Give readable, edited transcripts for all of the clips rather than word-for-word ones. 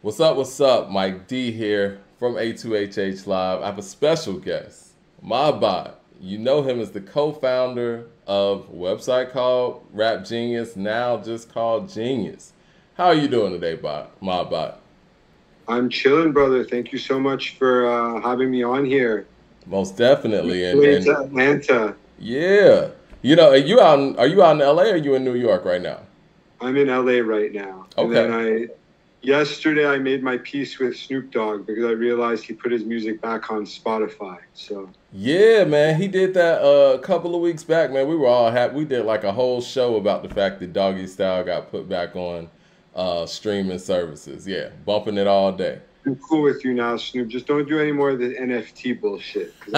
What's up? What's up? Mike D here from A2HH Live. I have a special guest, Mahbod. You know him as the co-founder of a website called Rap Genius, now just called Genius. How are you doing today, Mahbod? I'm chilling, brother. Thank you so much for having me on here. Most definitely, and Way to and Atlanta. yeah, you know, are you out in LA or are you in New York right now? I'm in LA right now. And then Okay. yesterday I made my peace with Snoop Dogg because I realized he put his music back on Spotify. So Yeah, man, he did that a couple of weeks back, man. We were all happy. We did like a whole show about the fact that Doggy Style got put back on streaming services. Yeah, bumping it all day. I'm cool with you now, Snoop. Just don't do any more of the NFT bullshit because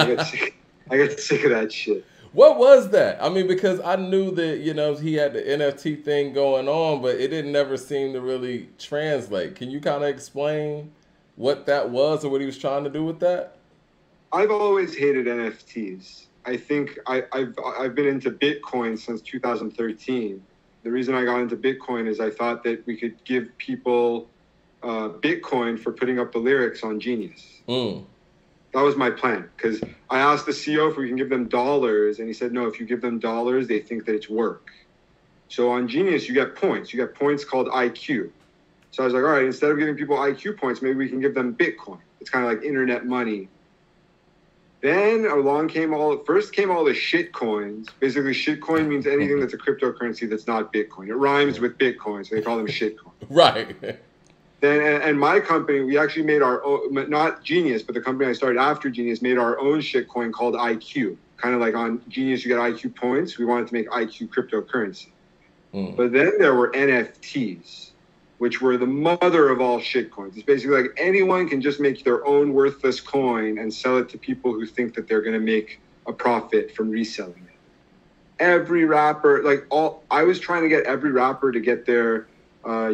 I get sick of that shit. What was that? I mean, because I knew that, he had the NFT thing going on, but it didn't never seem to really translate. Can you kind of explain what that was or what he was trying to do with that? I've always hated NFTs. I think I've been into Bitcoin since 2013. The reason I got into Bitcoin is I thought that we could give people Bitcoin for putting up the lyrics on Genius. Mm. That was my plan because I asked the CEO if we can give them dollars, and he said no. If you give them dollars, they think that it's work. So on Genius, you get points. You get points called IQ. So I was like, all right, instead of giving people IQ points, maybe we can give them Bitcoin. It's kind of like internet money. Then along came first came all the shit coins. Basically, shit coin means anything that's a cryptocurrency that's not Bitcoin. It rhymes with Bitcoin, so they call them shit coins. Right. Then, and my company, we actually made our own, not Genius, but the company I started after Genius made our own shit coin called IQ. Kind of like on Genius, you get IQ points. We wanted to make IQ cryptocurrency. Mm. But then there were NFTs, which were the mother of all shit coins. It's basically like anyone can just make their own worthless coin and sell it to people who think that they're going to make a profit from reselling it. Every rapper, I was trying to get every rapper to get their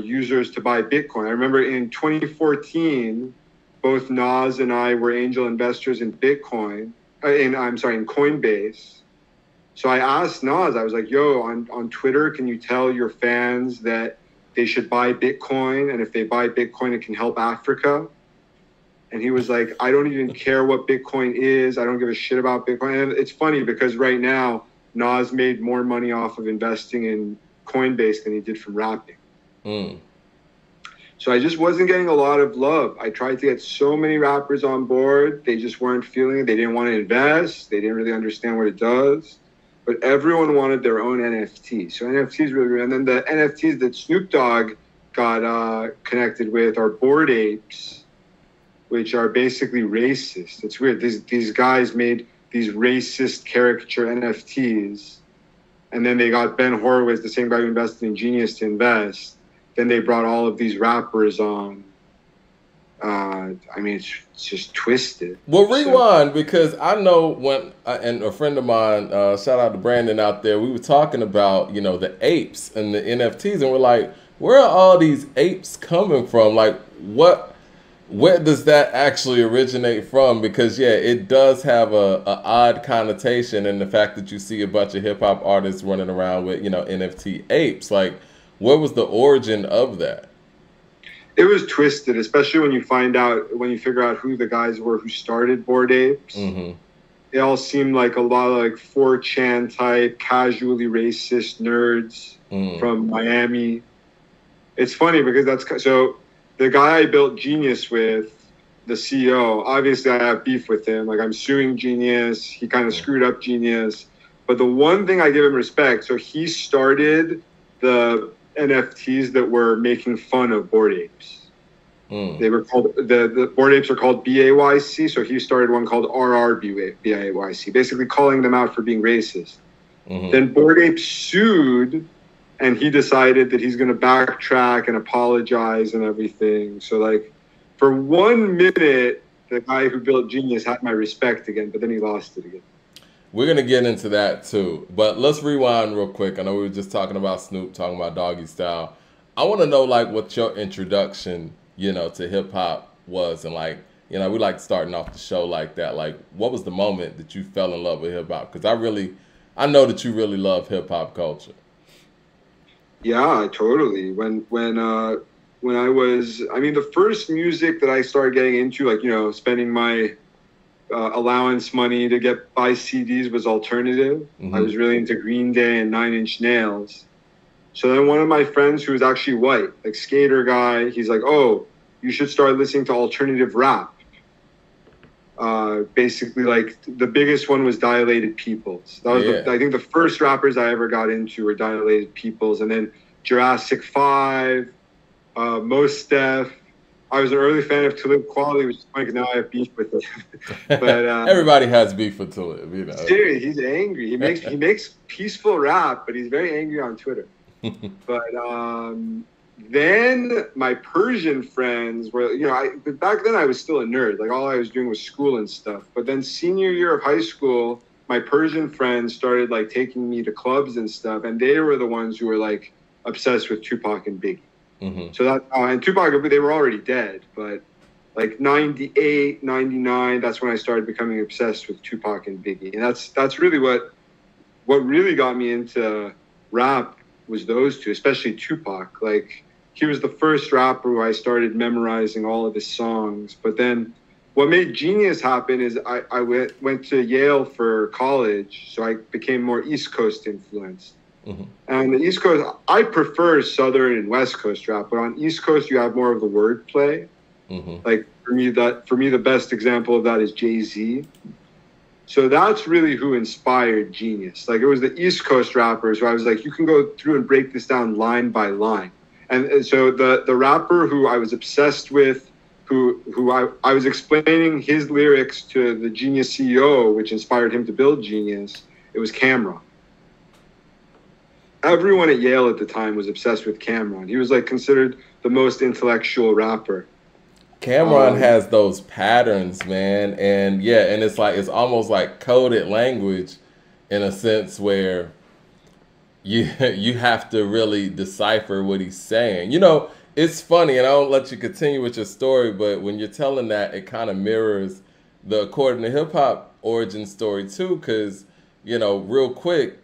users to buy Bitcoin. I remember in 2014, both Nas and I were angel investors in Bitcoin, in Coinbase. So I asked Nas, I was like, yo, on Twitter, can you tell your fans that they should buy Bitcoin, and if they buy Bitcoin, it can help Africa? And he was like, I don't even care what Bitcoin is. I don't give a shit about Bitcoin. And it's funny because right now, Nas made more money off of investing in Coinbase than he did from rapping. Mm. So I just wasn't getting a lot of love. I tried to get so many rappers on board. They just weren't feeling it. They didn't want to invest. They didn't really understand what it does. But everyone wanted their own NFT. So NFTs really, and then the NFTs that Snoop Dogg got connected with are Bored Apes, which are basically racist. It's weird. These guys made these racist caricature NFTs, and then they got Ben Horowitz, the same guy who invested in Genius, to invest. Then they brought all of these rappers on. It's just twisted. Well, rewind because I know and a friend of mine, shout out to Brandon out there, we were talking about, the apes and the NFTs, and we're like, where are all these apes coming from? Like, where does that actually originate from? Because, yeah, it does have a odd connotation in the fact that you see a bunch of hip hop artists running around with, NFT apes. Like, what was the origin of that? It was twisted, especially when you figure out who the guys were who started Bored Apes. Mm-hmm. They all seemed like a lot of like 4chan type, casually racist nerds from Miami. It's funny because so the guy I built Genius with, the CEO, obviously I have beef with him. Like I'm suing Genius. He kind of screwed up Genius. But the one thing I give him respect, so he started the NFTs that were making fun of Bored Apes. They were called the Bored Apes are called BAYC. So he started one called RRBAYC, basically calling them out for being racist. Mm-hmm. Then Bored Apes sued, and he decided that he's going to backtrack and apologize and everything. So like for 1 minute, the guy who built Genius had my respect again, but then he lost it again. We're going to get into that too. But let's rewind real quick. I know we were just talking about Snoop, talking about Doggy Style. I want to know, like, what your introduction, to hip hop was. And, like, we like starting off the show like that. Like, what was the moment that you fell in love with hip hop? Because I know that you really love hip hop culture. Yeah, totally. when I was, I mean, the first music that I started getting into, like, you know, spending my allowance money to buy CDs was alternative. Mm-hmm. I was really into Green Day and Nine Inch Nails. So then one of my friends who was actually white, like skater guy, he's like, oh, you should start listening to alternative rap. Basically, like, the biggest one was Dilated Peoples. That was, I think, the first rappers I ever got into were Dilated Peoples. And then Jurassic 5, Mos Def. I was an early fan of Talib Kweli, which is funny because now I have beef with him. But everybody has beef with Talib, you know. Seriously, he's angry. He makes peaceful rap, but he's very angry on Twitter. But then my Persian friends were, you know, back then I was still a nerd. Like, all I was doing was school and stuff. But then senior year of high school, my Persian friends started, like, taking me to clubs and stuff, and they were the ones who were, like, obsessed with Tupac and Biggie. Mm-hmm. So that, and Tupac, they were already dead, but like 98, 99, that's when I started becoming obsessed with Tupac and Biggie. And that's really what really got me into rap was those two, especially Tupac. Like, he was the first rapper who I started memorizing all of his songs. But then what made Genius happen is I went to Yale for college, so I became more East Coast influenced. Mm-hmm. And the East Coast, I prefer Southern and West Coast rap, but on East Coast you have more of the wordplay. Mm-hmm. Like, for me, the best example of that is Jay-Z. So that's really who inspired Genius. Like, it was the East Coast rappers where I was like, you can go through and break this down line by line. And so the rapper who I was obsessed with, who I was explaining his lyrics to the Genius CEO, which inspired him to build Genius, it was CamRon. Everyone at Yale at the time was obsessed with CamRon. He was, like, considered the most intellectual rapper. CamRon has those patterns, man, and and it's almost like coded language, in a sense where you have to really decipher what he's saying. You know, it's funny, and I don't let you continue with your story, but when you're telling that, it kind of mirrors the According to Hip Hop origin story too, because, you know, real quick,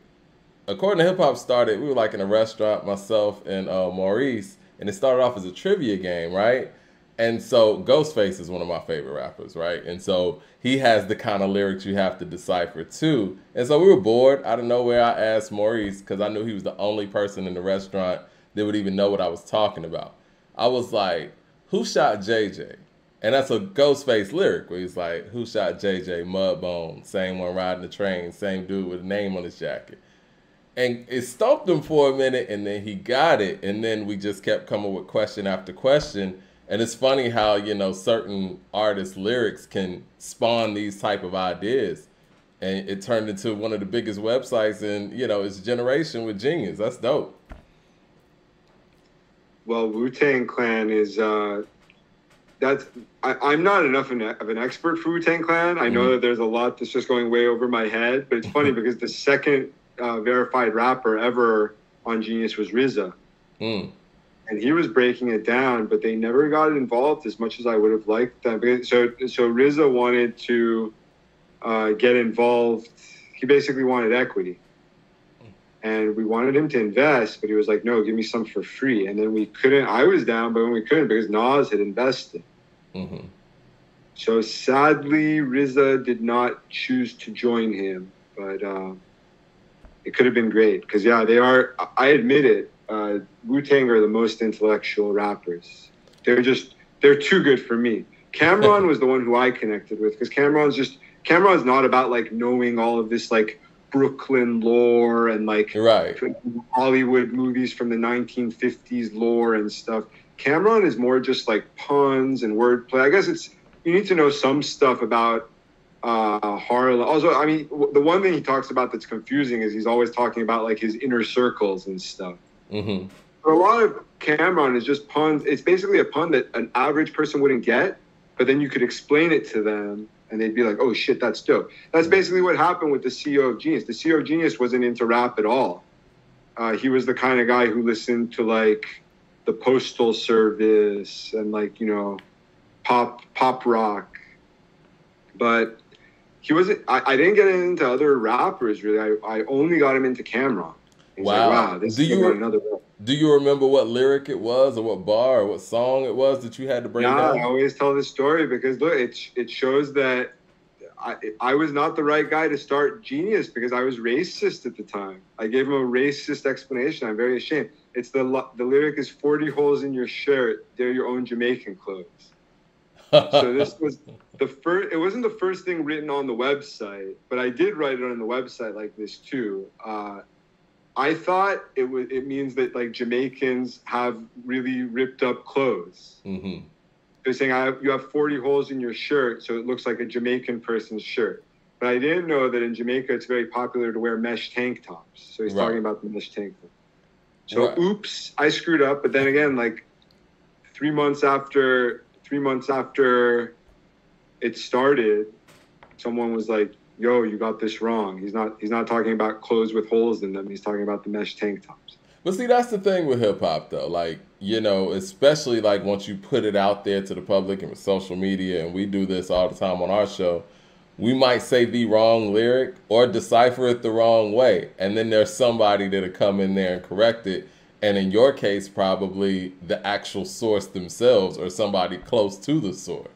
According to Hip Hop started, we were like in a restaurant, myself and Maurice, and it started off as a trivia game, right? And so Ghostface is one of my favorite rappers, right? And so he has the kind of lyrics you have to decipher too. And so we were bored. Out of nowhere, I asked Maurice, because I knew he was the only person in the restaurant that would even know what I was talking about. I was like, who shot JJ? And that's a Ghostface lyric where he's like, who shot JJ? Mudbone, same one riding the train, same dude with a name on his jacket. And it stumped him for a minute, and then he got it. And then we just kept coming with question after question. And it's funny how, you know, certain artists' lyrics can spawn these type of ideas. And it turned into one of the biggest websites in, you know, its generation with Genius. That's dope. Well, Wu-Tang Clan is, I'm not enough of an expert for Wu-Tang Clan. I know that there's a lot that's just going way over my head. But it's funny because the second verified rapper ever on Genius was RZA. And he was breaking it down, but they never got involved as much as I would have liked them. So RZA wanted to get involved. He basically wanted equity. And we wanted him to invest, but he was like, no, give me some for free. And then we couldn't. I was down, but when we couldn't because Nas had invested. Mm-hmm. So sadly, RZA did not choose to join him. But it could have been great because, yeah, they are, I admit it, Wu-Tang are the most intellectual rappers. They're too good for me. CamRon was the one who I connected with because CamRon's not about, like, knowing all of this, like, Brooklyn lore and, like, Hollywood movies from the 1950s lore and stuff. CamRon is more just, like, puns and wordplay. I guess you need to know some stuff about Harlem. Also, I mean, the one thing he talks about that's confusing is he's always talking about, like, his inner circles and stuff. Mm-hmm. But a lot of CamRon is just puns. It's basically a pun that an average person wouldn't get, but then you could explain it to them, and they'd be like, oh, shit, that's dope. That's basically what happened with the CEO of Genius. The CEO of Genius wasn't into rap at all. He was the kind of guy who listened to, like, the Postal Service and, like, you know, pop rock. But he wasn't. I didn't get into other rappers really. I only got him into CamRon. He's like, Wow. wow, this is going another way. Do you remember what lyric it was, or what bar, or what song it was that you had to break Nah, down? I always tell this story because look, it shows that I was not the right guy to start Genius because I was racist at the time. I gave him a racist explanation. I'm very ashamed. It's the lyric is 40 holes in your shirt. They're your own Jamaican clothes. So this was the first. It wasn't the first thing written on the website, but I did write it on the website like this too. I thought it means that like Jamaicans have really ripped up clothes. Mm-hmm. They're saying you have 40 holes in your shirt, so it looks like a Jamaican person's shirt. But I didn't know that in Jamaica it's very popular to wear mesh tank tops. So he's talking about the mesh tank top. So oops, I screwed up. But then again, like 3 months after it started, someone was like, yo, you got this wrong. He's not talking about clothes with holes in them. He's talking about the mesh tank tops. But see, that's the thing with hip hop, though. Like, you know, especially like once you put it out there to the public and with social media, and we do this all the time on our show, we might say the wrong lyric or decipher it the wrong way. And then there's somebody that'll come in there and correct it. And in your case, probably the actual source themselves or somebody close to the source.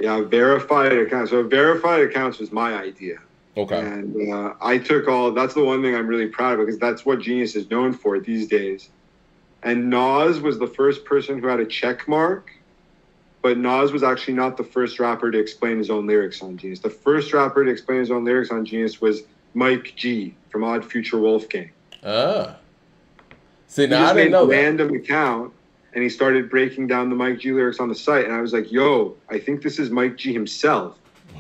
Yeah, verified accounts. So verified accounts was my idea. Okay. And I took that's the one thing I'm really proud of because that's what Genius is known for these days. And Nas was the first person who had a check mark, but Nas was actually not the first rapper to explain his own lyrics on Genius. The first rapper to explain his own lyrics on Genius was Mike G from Odd Future Wolfgang. Ah. See, now I didn't know that. He just made a random account and he started breaking down the Mike G lyrics on the site. And I was like, yo, I think this is Mike G himself.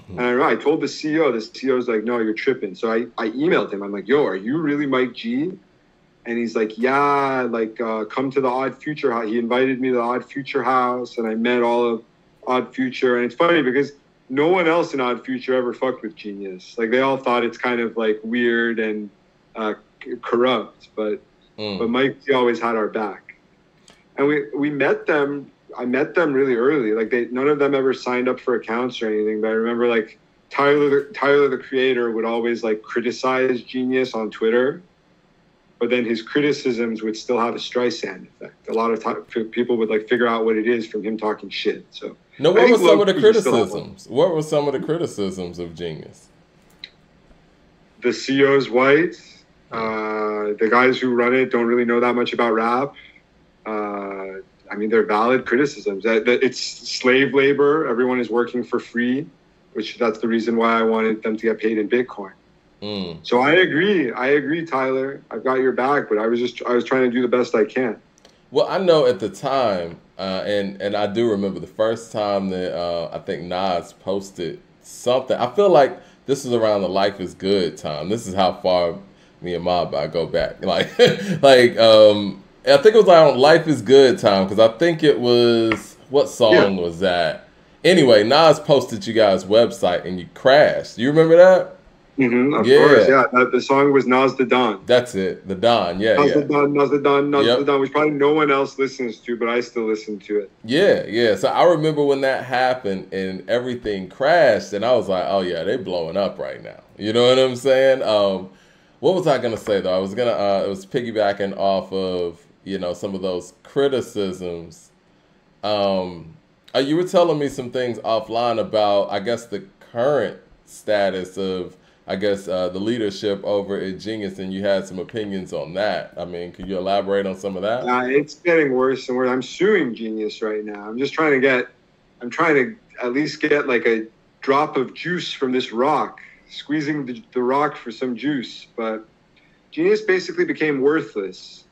And I told the CEO, was like, no, you're tripping. So I emailed him. I'm like, yo, are you really Mike G? And he's like, yeah, like come to the Odd Future house. He invited me to the Odd Future house and I met all of Odd Future. And it's funny because no one else in Odd Future ever fucked with Genius. Like they all thought it's kind of like weird and corrupt, but Mike G always had our back. And we met them. I met them really early. Like none of them ever signed up for accounts or anything. But I remember like Tyler the Creator would always like criticize Genius on Twitter, but then his criticisms would still have a Streisand effect. A lot of people would like figure out what it is from him talking shit. So no, what were some of the criticisms? What were some of the criticisms of Genius? The CEO's white. The guys who run it don't really know that much about rap. I mean, they're valid criticisms. That it's slave labor. Everyone is working for free, that's the reason why I wanted them to get paid in Bitcoin. So I agree, Tyler. I've got your back, but I was trying to do the best I can. Well, I know at the time, and I do remember the first time that I think Nas posted something. I feel like this was around the Life is Good time. This is how far me and Mahbod go back. I think it was on Life is Good time because I think it was, what song was that? Anyway, Nas posted you guys' website and you crashed. You remember that? Of course, yeah. The song was Nas the Don. That's it, the Don, Nas the Don, Nas the Don, the Don, which probably no one else listens to, but I still listen to it. Yeah. So I remember when that happened and everything crashed, and I was like, oh yeah, they blowing up right now. You know what I'm saying? What was I gonna say though? I was it was piggybacking off of some of those criticisms. You were telling me some things offline about, I guess, the current status of, the leadership over at Genius, and you had some opinions on that. I mean, could you elaborate on some of that? It's getting worse and worse. I'm suing Genius right now. I'm trying to at least get like a drop of juice from this rock, squeezing the rock for some juice. But Genius basically became worthless.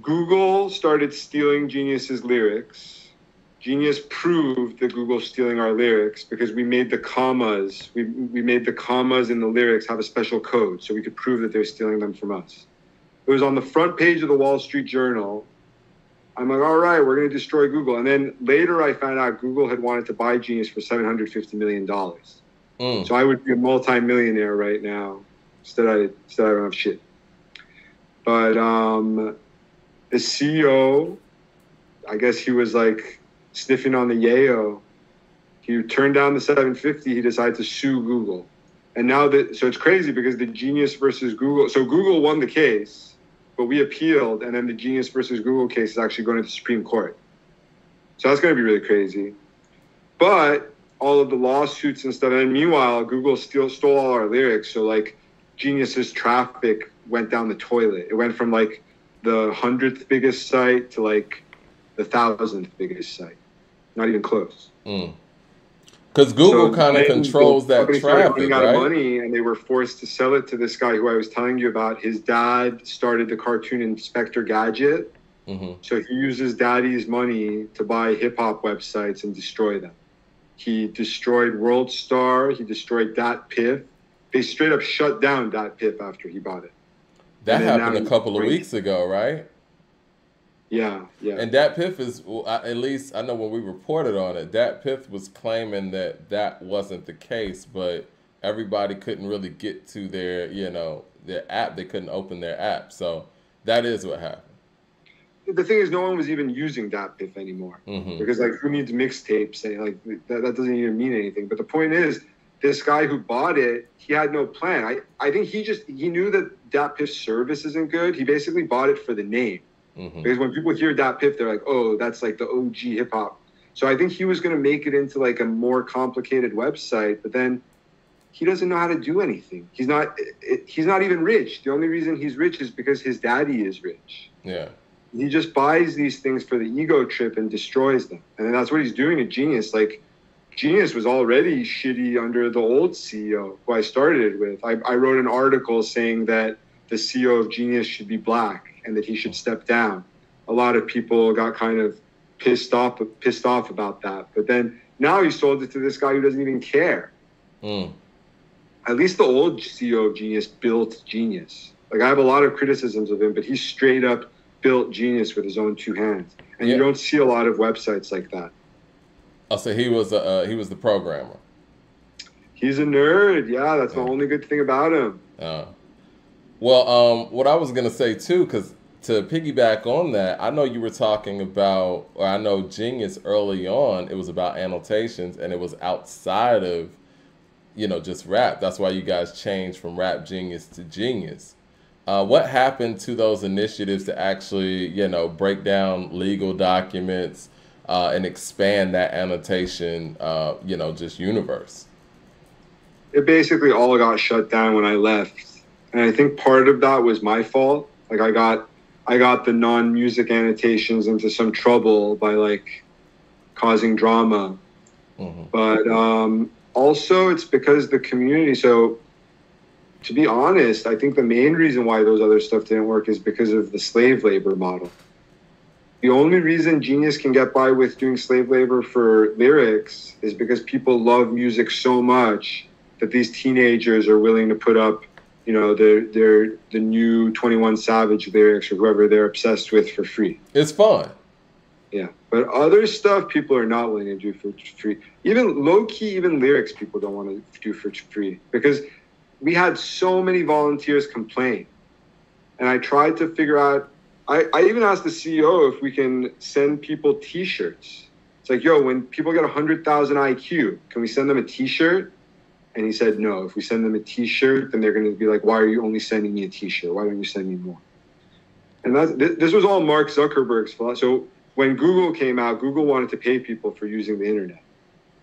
Google started stealing Genius's lyrics. Genius proved that Google's stealing our lyrics because we made the commas. We made the commas in the lyrics have a special code, so we could prove that they're stealing them from us. It was on the front page of the Wall Street Journal. I'm like, all right, we're going to destroy Google. And then later I found out Google had wanted to buy Genius for $750 million. So I would be a multi-millionaire right now. Instead I don't have shit. But the CEO, I guess he was like sniffing on the yayo. He turned down the 750. He decided to sue Google. And now so it's crazy because the Genius versus Google, so Google won the case, but we appealed, and then the Genius versus Google case is actually going to the Supreme Court. So that's going to be really crazy. But all of the lawsuits and stuff, and meanwhile, Google stole all our lyrics. So like Genius's traffic went down the toilet. It went from like the 100th biggest site to like the 1,000th biggest site. Not even close. Because Google kind of controls that traffic, out right? Of money, and they were forced to sell it to this guy who I was telling you about. His dad started the cartoon Inspector Gadget. So he uses daddy's money to buy hip-hop websites and destroy them. He destroyed World Star. He destroyed DatPiff. They straight up shut down DatPiff after he bought it. That happened a couple of weeks ago, right? Yeah. And DatPiff is, at least I know when we reported on it, DatPiff was claiming that wasn't the case, but everybody couldn't really get to their app. They couldn't open their app. So that is what happened. The thing is, no one was even using DatPiff anymore because like who needs mixtapes? Like that doesn't even mean anything. But the point is, this guy who bought it, he had no plan. I think he knew that DatPiff's service isn't good. He basically bought it for the name. Because when people hear DatPiff, they're like, oh, that's like the OG hip hop. So I think he was going to make it into like a more complicated website, but then he doesn't know how to do anything. He's not even rich. The only reason he's rich is because his daddy is rich. Yeah. He just buys these things for the ego trip and destroys them. And then that's what he's doing at Genius. Like, Genius was already shitty under the old CEO who I started it with. I wrote an article saying that the CEO of Genius should be black and that he should step down. A lot of people got kind of pissed off about that. But then now he sold it to this guy who doesn't even care. At least the old CEO of Genius built Genius. Like, I have a lot of criticisms of him, but he straight up built Genius with his own two hands. And you don't see a lot of websites like that. Oh, so he was the programmer. He's a nerd. Yeah, that's the only good thing about him. Well, what I was gonna say too, because to piggyback on that, I know you were talking about, or I know Genius early on, it was about annotations, and it was outside of, just rap. That's why you guys changed from Rap Genius to Genius. What happened to those initiatives to actually, break down legal documents and expand that annotation, just universe? It basically all got shut down when I left. And I think part of that was my fault. Like I got the non-music annotations into some trouble by like causing drama. But also it's because the community. So to be honest, I think the main reason why those other stuff didn't work is because of the slave labor model. The only reason Genius can get by with doing slave labor for lyrics is because people love music so much that these teenagers are willing to put up, the new 21 Savage lyrics or whoever they're obsessed with for free. It's fun. Yeah. But other stuff people are not willing to do for free. Even low-key, even lyrics people don't want to do for free. Because we had so many volunteers complain. And I tried to figure out, I even asked the CEO if we can send people T-shirts. It's like, yo, when people get 100,000 IQ, can we send them a T-shirt? And he said, no, if we send them a T-shirt, then they're going to be like, why are you only sending me a T-shirt? Why don't you send me more? And this was all Mark Zuckerberg's fault. So when Google came out, Google wanted to pay people for using the internet.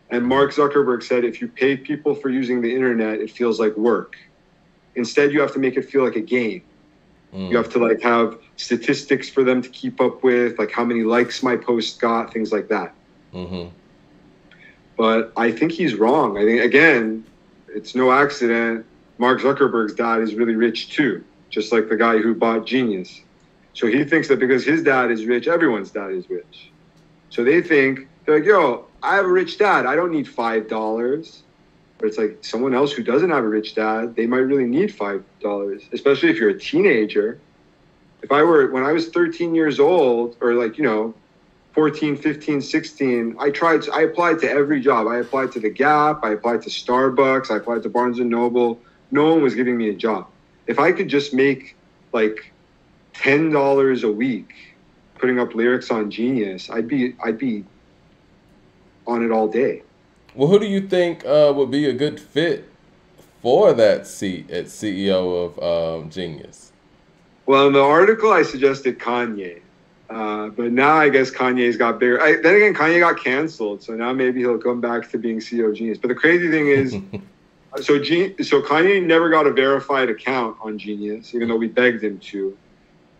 And Mark Zuckerberg said, if you pay people for using the internet, it feels like work. Instead, you have to make it feel like a game. You have to like have statistics for them to keep up with, like how many likes my post got, things like that. But I think he's wrong. I think, again, it's no accident. Mark Zuckerberg's dad is really rich too, just like the guy who bought Genius. So he thinks that because his dad is rich, everyone's dad is rich. So they're like, yo, I have a rich dad. I don't need $5. But it's like someone else who doesn't have a rich dad, they might really need $5, especially if you're a teenager. When I was 13 years old, or 14, 15, 16, I applied to every job. I applied to the Gap, I applied to Starbucks, I applied to Barnes & Noble. No one was giving me a job. If I could just make like $10 a week putting up lyrics on Genius, I'd be on it all day. Well, who do you think would be a good fit for that seat at CEO of Genius? Well, in the article, I suggested Kanye. But now I guess Kanye's got bigger. Then again, Kanye got canceled, so now maybe he'll come back to being CEO of Genius. But the crazy thing is, so Kanye never got a verified account on Genius, even though we begged him to.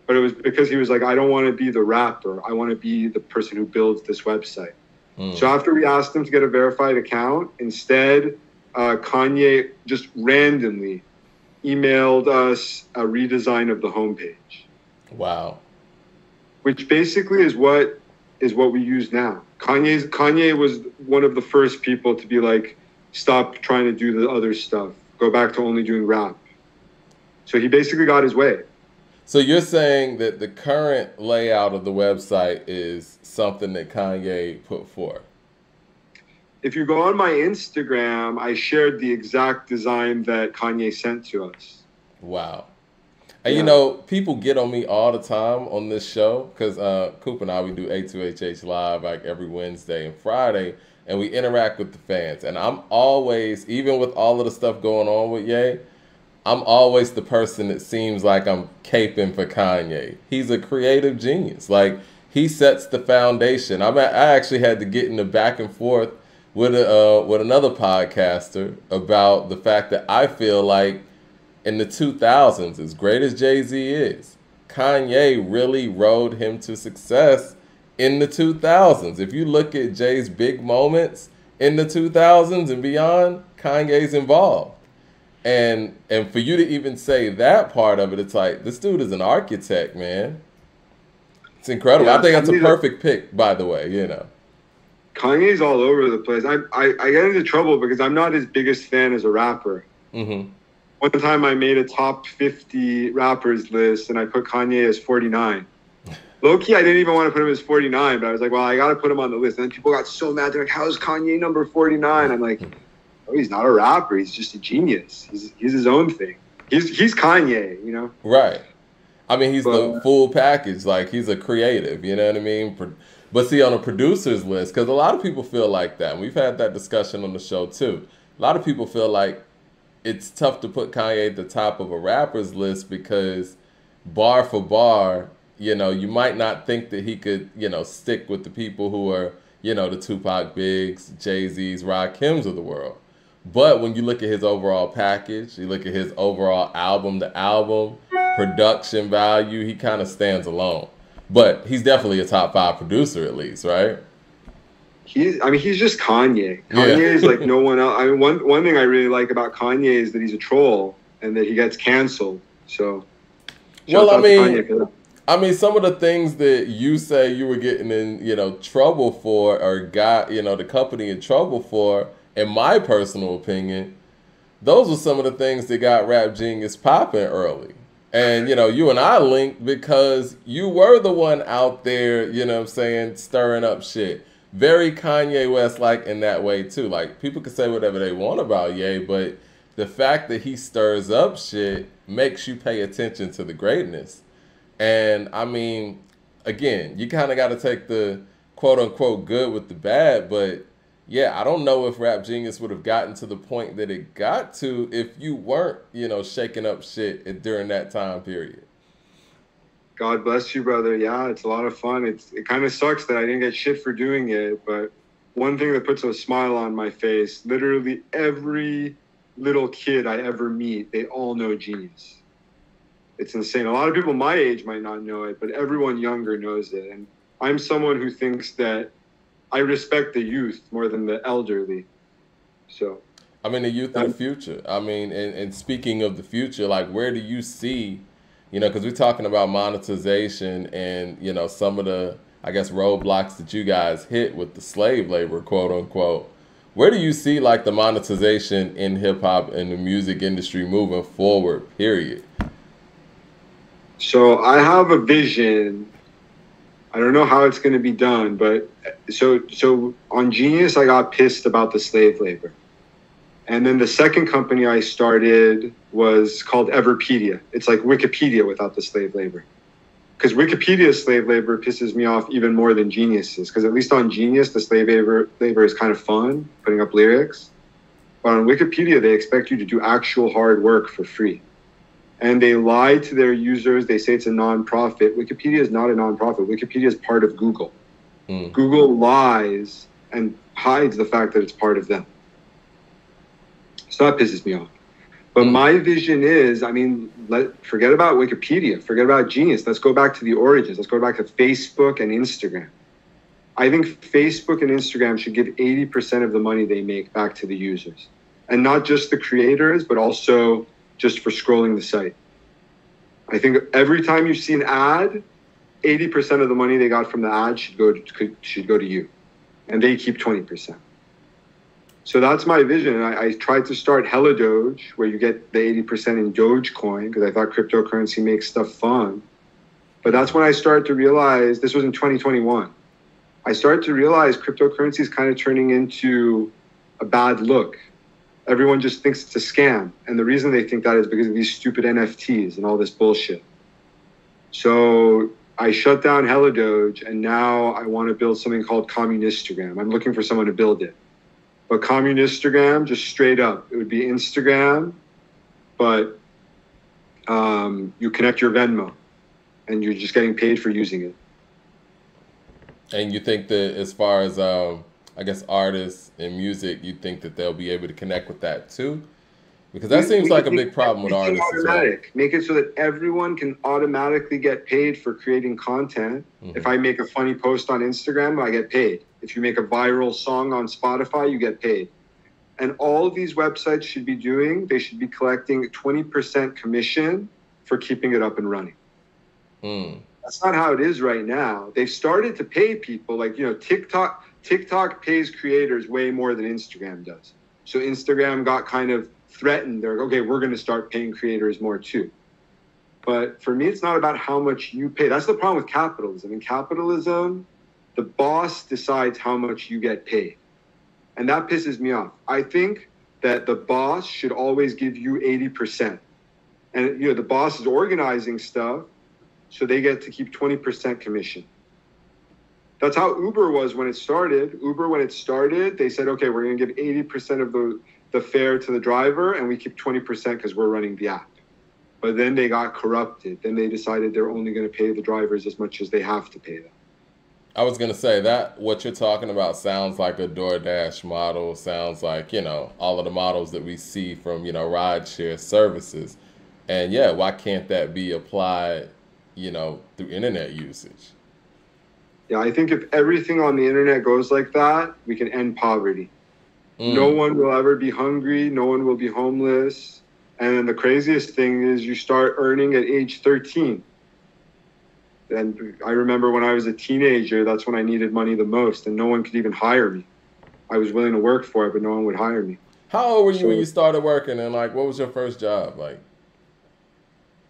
But it was because he was like, I don't want to be the rapper. I want to be the person who builds this website. So after we asked him to get a verified account, instead, Kanye just randomly emailed us a redesign of the homepage. Wow. Which basically is what we use now. Kanye was one of the first people to be like, stop trying to do the other stuff. Go back to only doing rap. So he basically got his way. So you're saying that the current layout of the website is something that Kanye put forth? If you go on my Instagram, I shared the exact design that Kanye sent to us. Wow. And you know, people get on me all the time on this show because Coop and I, we do A2HH Live like every Wednesday and Friday, and we interact with the fans. And I'm always, even with all of the stuff going on with Ye, I'm always the person that seems like I'm caping for Kanye. He's a creative genius. Like, he sets the foundation. I actually had to get in the back and forth with another podcaster about the fact that I feel like in the 2000s, as great as Jay-Z is, Kanye really rode him to success in the 2000s. If you look at Jay's big moments in the 2000s and beyond, Kanye's involved. And for you to even say that part of it, it's like, this dude is an architect, man. It's incredible. Yeah, I think that's a perfect pick, by the way, you know. Kanye's all over the place. I get into trouble because I'm not his biggest fan as a rapper. Mm-hmm. One time I made a top 50 rappers list and I put Kanye as 49. Low-key, I didn't even want to put him as 49, but I was like, well, I got to put him on the list. And then people got so mad. They're like, how is Kanye number 49? I'm like, oh, he's not a rapper. He's just a genius. He's his own thing. He's Kanye, you know? Right. I mean, he's the full package. Like, he's a creative, you know what I mean? But see, on a producer's list, because a lot of people feel like that. And we've had that discussion on the show, too. A lot of people feel like it's tough to put Kanye at the top of a rapper's list because bar for bar, you know, you might not think that he could, you know, stick with the people who are, you know, the Tupac Bigs, Jay-Z's, Rakims of the world. But when you look at his overall package, you look at his overall album-to-album, production value, he kind of stands alone. But he's definitely a top 5 producer at least, right? He's just Kanye. Kanye is like no one else. I mean, one thing I really like about Kanye is that he's a troll and that he gets canceled. So, well, I mean, some of the things that you say you were getting in, you know, trouble for, or got, you know, the company in trouble for, in my personal opinion, those were some of the things that got Rap Genius popping early. And, you know, you and I linked because you were the one out there, you know what I'm saying, stirring up shit. Very Kanye West-like in that way, too. Like, people can say whatever they want about Ye, but the fact that he stirs up shit makes you pay attention to the greatness. And, I mean, again, you kind of got to take the quote-unquote good with the bad, but, yeah, I don't know if Rap Genius would have gotten to the point that it got to if you weren't, you know, shaking up shit during that time period. God bless you, brother. Yeah, it's a lot of fun. It kind of sucks that I didn't get shit for doing it, but one thing that puts a smile on my face, literally every little kid I ever meet, they all know Genius. It's insane. A lot of people my age might not know it, but everyone younger knows it. And I'm someone who thinks that I respect the youth more than the elderly. So, I mean, the youth of the future. I mean, and speaking of the future, like, where do you see, you know, because we're talking about monetization and, you know, some of the, I guess, roadblocks that you guys hit with the slave labor, quote unquote. Where do you see, like, the monetization in hip hop and the music industry moving forward, period? So I have a vision. I don't know how it's going to be done, but so on Genius, I got pissed about the slave labor. And then the second company I started was called Everpedia. It's like Wikipedia without the slave labor. Because Wikipedia's slave labor pisses me off even more than Genius's. Because at least on Genius, the slave labor is kind of fun, putting up lyrics. But on Wikipedia, they expect you to do actual hard work for free. And they lie to their users. They say it's a nonprofit. Wikipedia is not a nonprofit. Wikipedia is part of Google. Google lies and hides the fact that it's part of them. So that pisses me off. But my vision is, I mean, forget about Wikipedia. Forget about Genius. Let's go back to the origins. Let's go back to Facebook and Instagram. I think Facebook and Instagram should give 80% of the money they make back to the users. And not just the creators, but also just for scrolling the site. I think every time you see an ad, 80% of the money they got from the ad should go to you. And they keep 20%. So that's my vision. And I tried to start Hella Doge, where you get the 80% in Dogecoin, because I thought cryptocurrency makes stuff fun. But that's when I started to realize, this was in 2021, I started to realize cryptocurrency is kind of turning into a bad look. Everyone just thinks it's a scam. And the reason they think that is because of these stupid NFTs and all this bullshit. So I shut down Hella Doge, and now I want to build something called Communistagram. I'm looking for someone to build it. But Communistagram, just straight up, it would be Instagram, but you connect your Venmo, and you're just getting paid for using it. And you think that as far as, I guess, artists and music, you think that they'll be able to connect with that too? Because that seems like a big problem with artists as well. Make it so that everyone can automatically get paid for creating content. If I make a funny post on Instagram, I get paid. If you make a viral song on Spotify, you get paid. And all of these websites should be doing, they should be collecting 20% commission for keeping it up and running. That's not how it is right now. They've started to pay people, like, you know, TikTok pays creators way more than Instagram does. So Instagram got kind of threatened. They're like, okay, we're going to start paying creators more too. But for me, it's not about how much you pay. That's the problem with capitalism. In capitalism, the boss decides how much you get paid. And that pisses me off. I think that the boss should always give you 80%. And, you know, the boss is organizing stuff, so they get to keep 20% commission. That's how Uber was when it started. Uber, when it started, they said, okay, we're going to give 80% of the fare to the driver, and we keep 20% because we're running the app. But then they got corrupted. Then they decided they're only going to pay the drivers as much as they have to pay them. I was going to say that what you're talking about sounds like a DoorDash model, sounds like, you know, all of the models that we see from, you know, rideshare services. And yeah, why can't that be applied, you know, through internet usage? Yeah, I think if everything on the internet goes like that, we can end poverty. No one will ever be hungry. No one will be homeless. And then the craziest thing is you start earning at age 13. And I remember when I was a teenager, that's when I needed money the most, and no one could even hire me. I was willing to work for it, but no one would hire me. How old were you when you started working, and like, what was your first job like?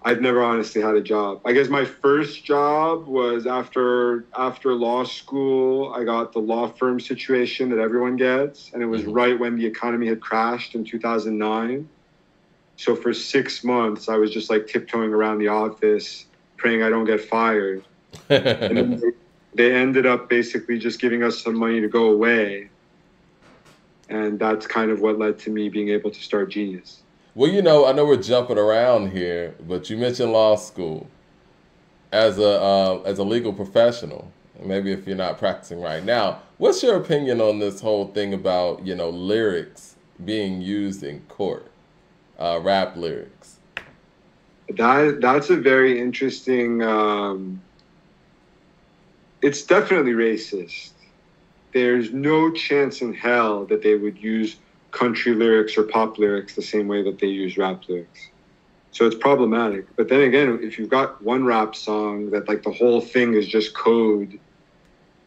I've never honestly had a job. I guess my first job was after law school. I got the law firm situation that everyone gets, and it was right when the economy had crashed in 2009. So for 6 months, I was just like tiptoeing around the office, praying I don't get fired. And then they ended up basically just giving us some money to go away. And that's kind of what led to me being able to start Genius. Well, you know, I know we're jumping around here, but you mentioned law school. As a legal professional, maybe if you're not practicing right now, what's your opinion on this whole thing about, you know, lyrics being used in court, rap lyrics? That's a very interesting, it's definitely racist. There's no chance in hell that they would use country lyrics or pop lyrics the same way that they use rap lyrics. So it's problematic. But then again, if you've got one rap song that like the whole thing is just code,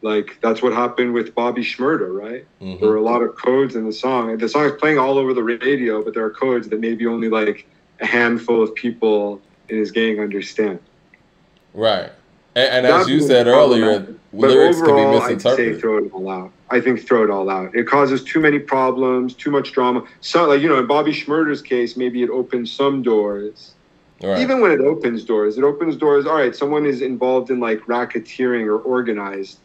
like that's what happened with Bobby Shmurda, right? There were a lot of codes in the song. And the song is playing all over the radio, but there are codes that maybe only like a handful of people in his gang understand. Right. And as you said earlier, lyrics can be misinterpreted. I'd say throw it all out. I think throw it all out. It causes too many problems, too much drama. So, like, you know, in Bobby Shmurda's case, maybe it opens some doors. Right. Even when it opens doors. All right, someone is involved in like racketeering or organized.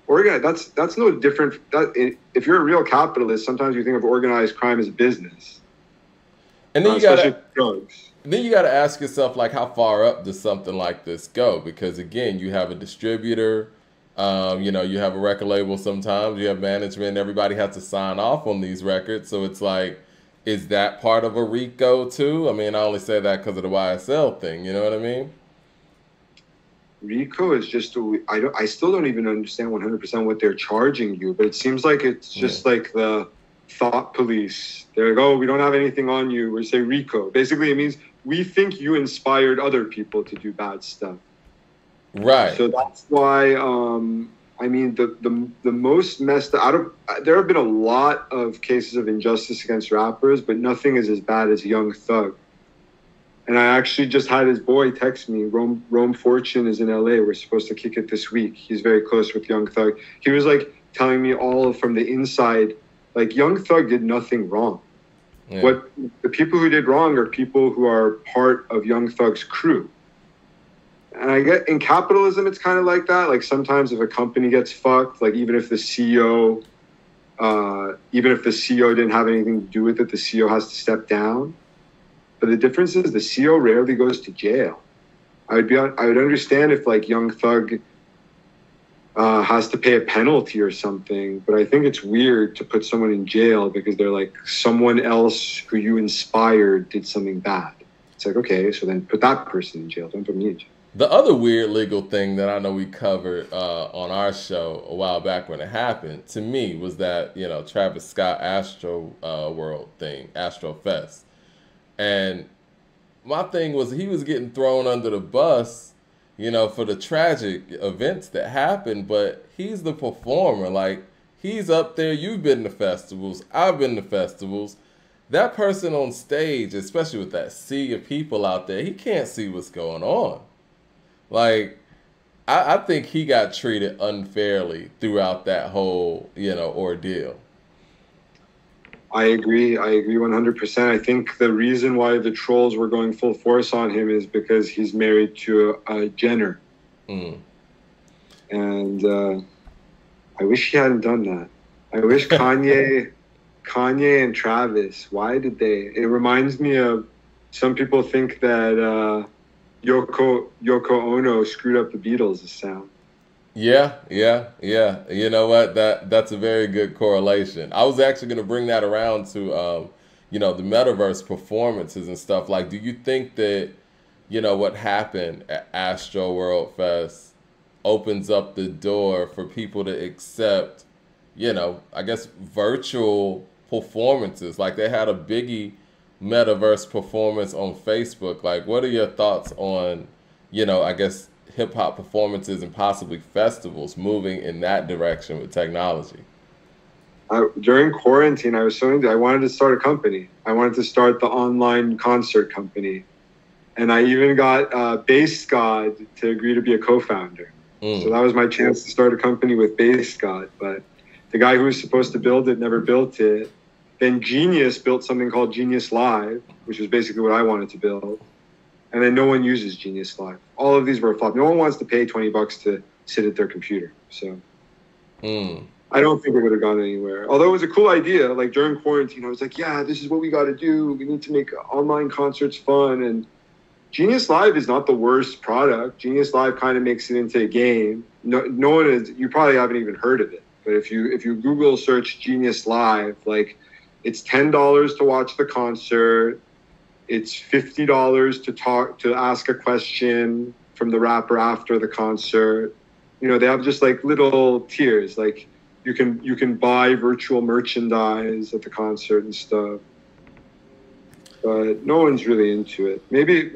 That's no different. If you're a real capitalist, sometimes you think of organized crime as a business, And then especially drugs. Then you got to ask yourself, like, how far up does something like this go? Because again, you have a distributor, you know, you have a record label. Sometimes you have management. Everybody has to sign off on these records. So it's like, is that part of a RICO too? I mean, I only say that because of the YSL thing. You know what I mean? RICO is just I still don't even understand 100% what they're charging you, but it seems like it's just like the thought police. They're like, oh, we don't have anything on you. We say RICO. Basically, it means we think you inspired other people to do bad stuff. Right. So that's why, I mean, the most messed up, there have been a lot of cases of injustice against rappers, but nothing is as bad as Young Thug. And I actually just had his boy text me, Rome Fortune is in LA. We're supposed to kick it this week. He's very close with Young Thug. He was like telling me all from the inside, like Young Thug did nothing wrong. Yeah. What the people who did wrong are people who are part of Young Thug's crew. And I get in capitalism, it's kind of like that. Like sometimes if a company gets fucked, like even if the CEO didn't have anything to do with it, the CEO has to step down. But the difference is the CEO rarely goes to jail. I would understand if like Young Thug has to pay a penalty or something, but I think it's weird to put someone in jail because they're like someone else who you inspired did something bad. It's like, okay, so then put that person in jail. Don't put me in jail. The other weird legal thing that I know we covered on our show a while back when it happened, to me, was that, you know, Travis Scott Astro World thing, Astro Fest. And my thing was he was getting thrown under the bus, you know, for the tragic events that happened, but he's the performer. Like, he's up there. You've been to festivals. I've been to festivals. That person on stage, especially with that sea of people out there, he can't see what's going on. Like, I think he got treated unfairly throughout that whole, you know, ordeal. I agree 100%. I think the reason why the trolls were going full force on him is because he's married to a Jenner. Mm. And I wish he hadn't done that. I wish Kanye and Travis, why did they? It reminds me of, some people think that Yoko Ono screwed up the Beatles' sound. Yeah. You know what? That's a very good correlation. I was actually going to bring that around to, you know, the metaverse performances and stuff. Like, do you think that, you know, what happened at Astro World Fest opens up the door for people to accept, you know, I guess virtual performances? Like, they had a Biggie metaverse performance on Facebook. Like, what are your thoughts on, you know, I guess hip hop performances and possibly festivals moving in that direction with technology? During quarantine, I wanted to start a company. I wanted to start the online concert company. And I even got Bass God to agree to be a co-founder. So that was my chance to start a company with Bass God. But the guy who was supposed to build it never built it. Then Genius built something called Genius Live, which was basically what I wanted to build. And then no one uses Genius Live. All of these were a flop. No one wants to pay $20 to sit at their computer. So I don't think it would have gone anywhere. Although it was a cool idea. Like during quarantine, I was like, yeah, this is what we got to do. We need to make online concerts fun. And Genius Live is not the worst product. Genius Live kind of makes it into a game. No one is. You probably haven't even heard of it. But if you Google search Genius Live, like it's $10 to watch the concert. It's $50 to ask a question from the rapper after the concert. You know, they have just like little tiers. Like you can buy virtual merchandise at the concert and stuff. But no one's really into it. Maybe,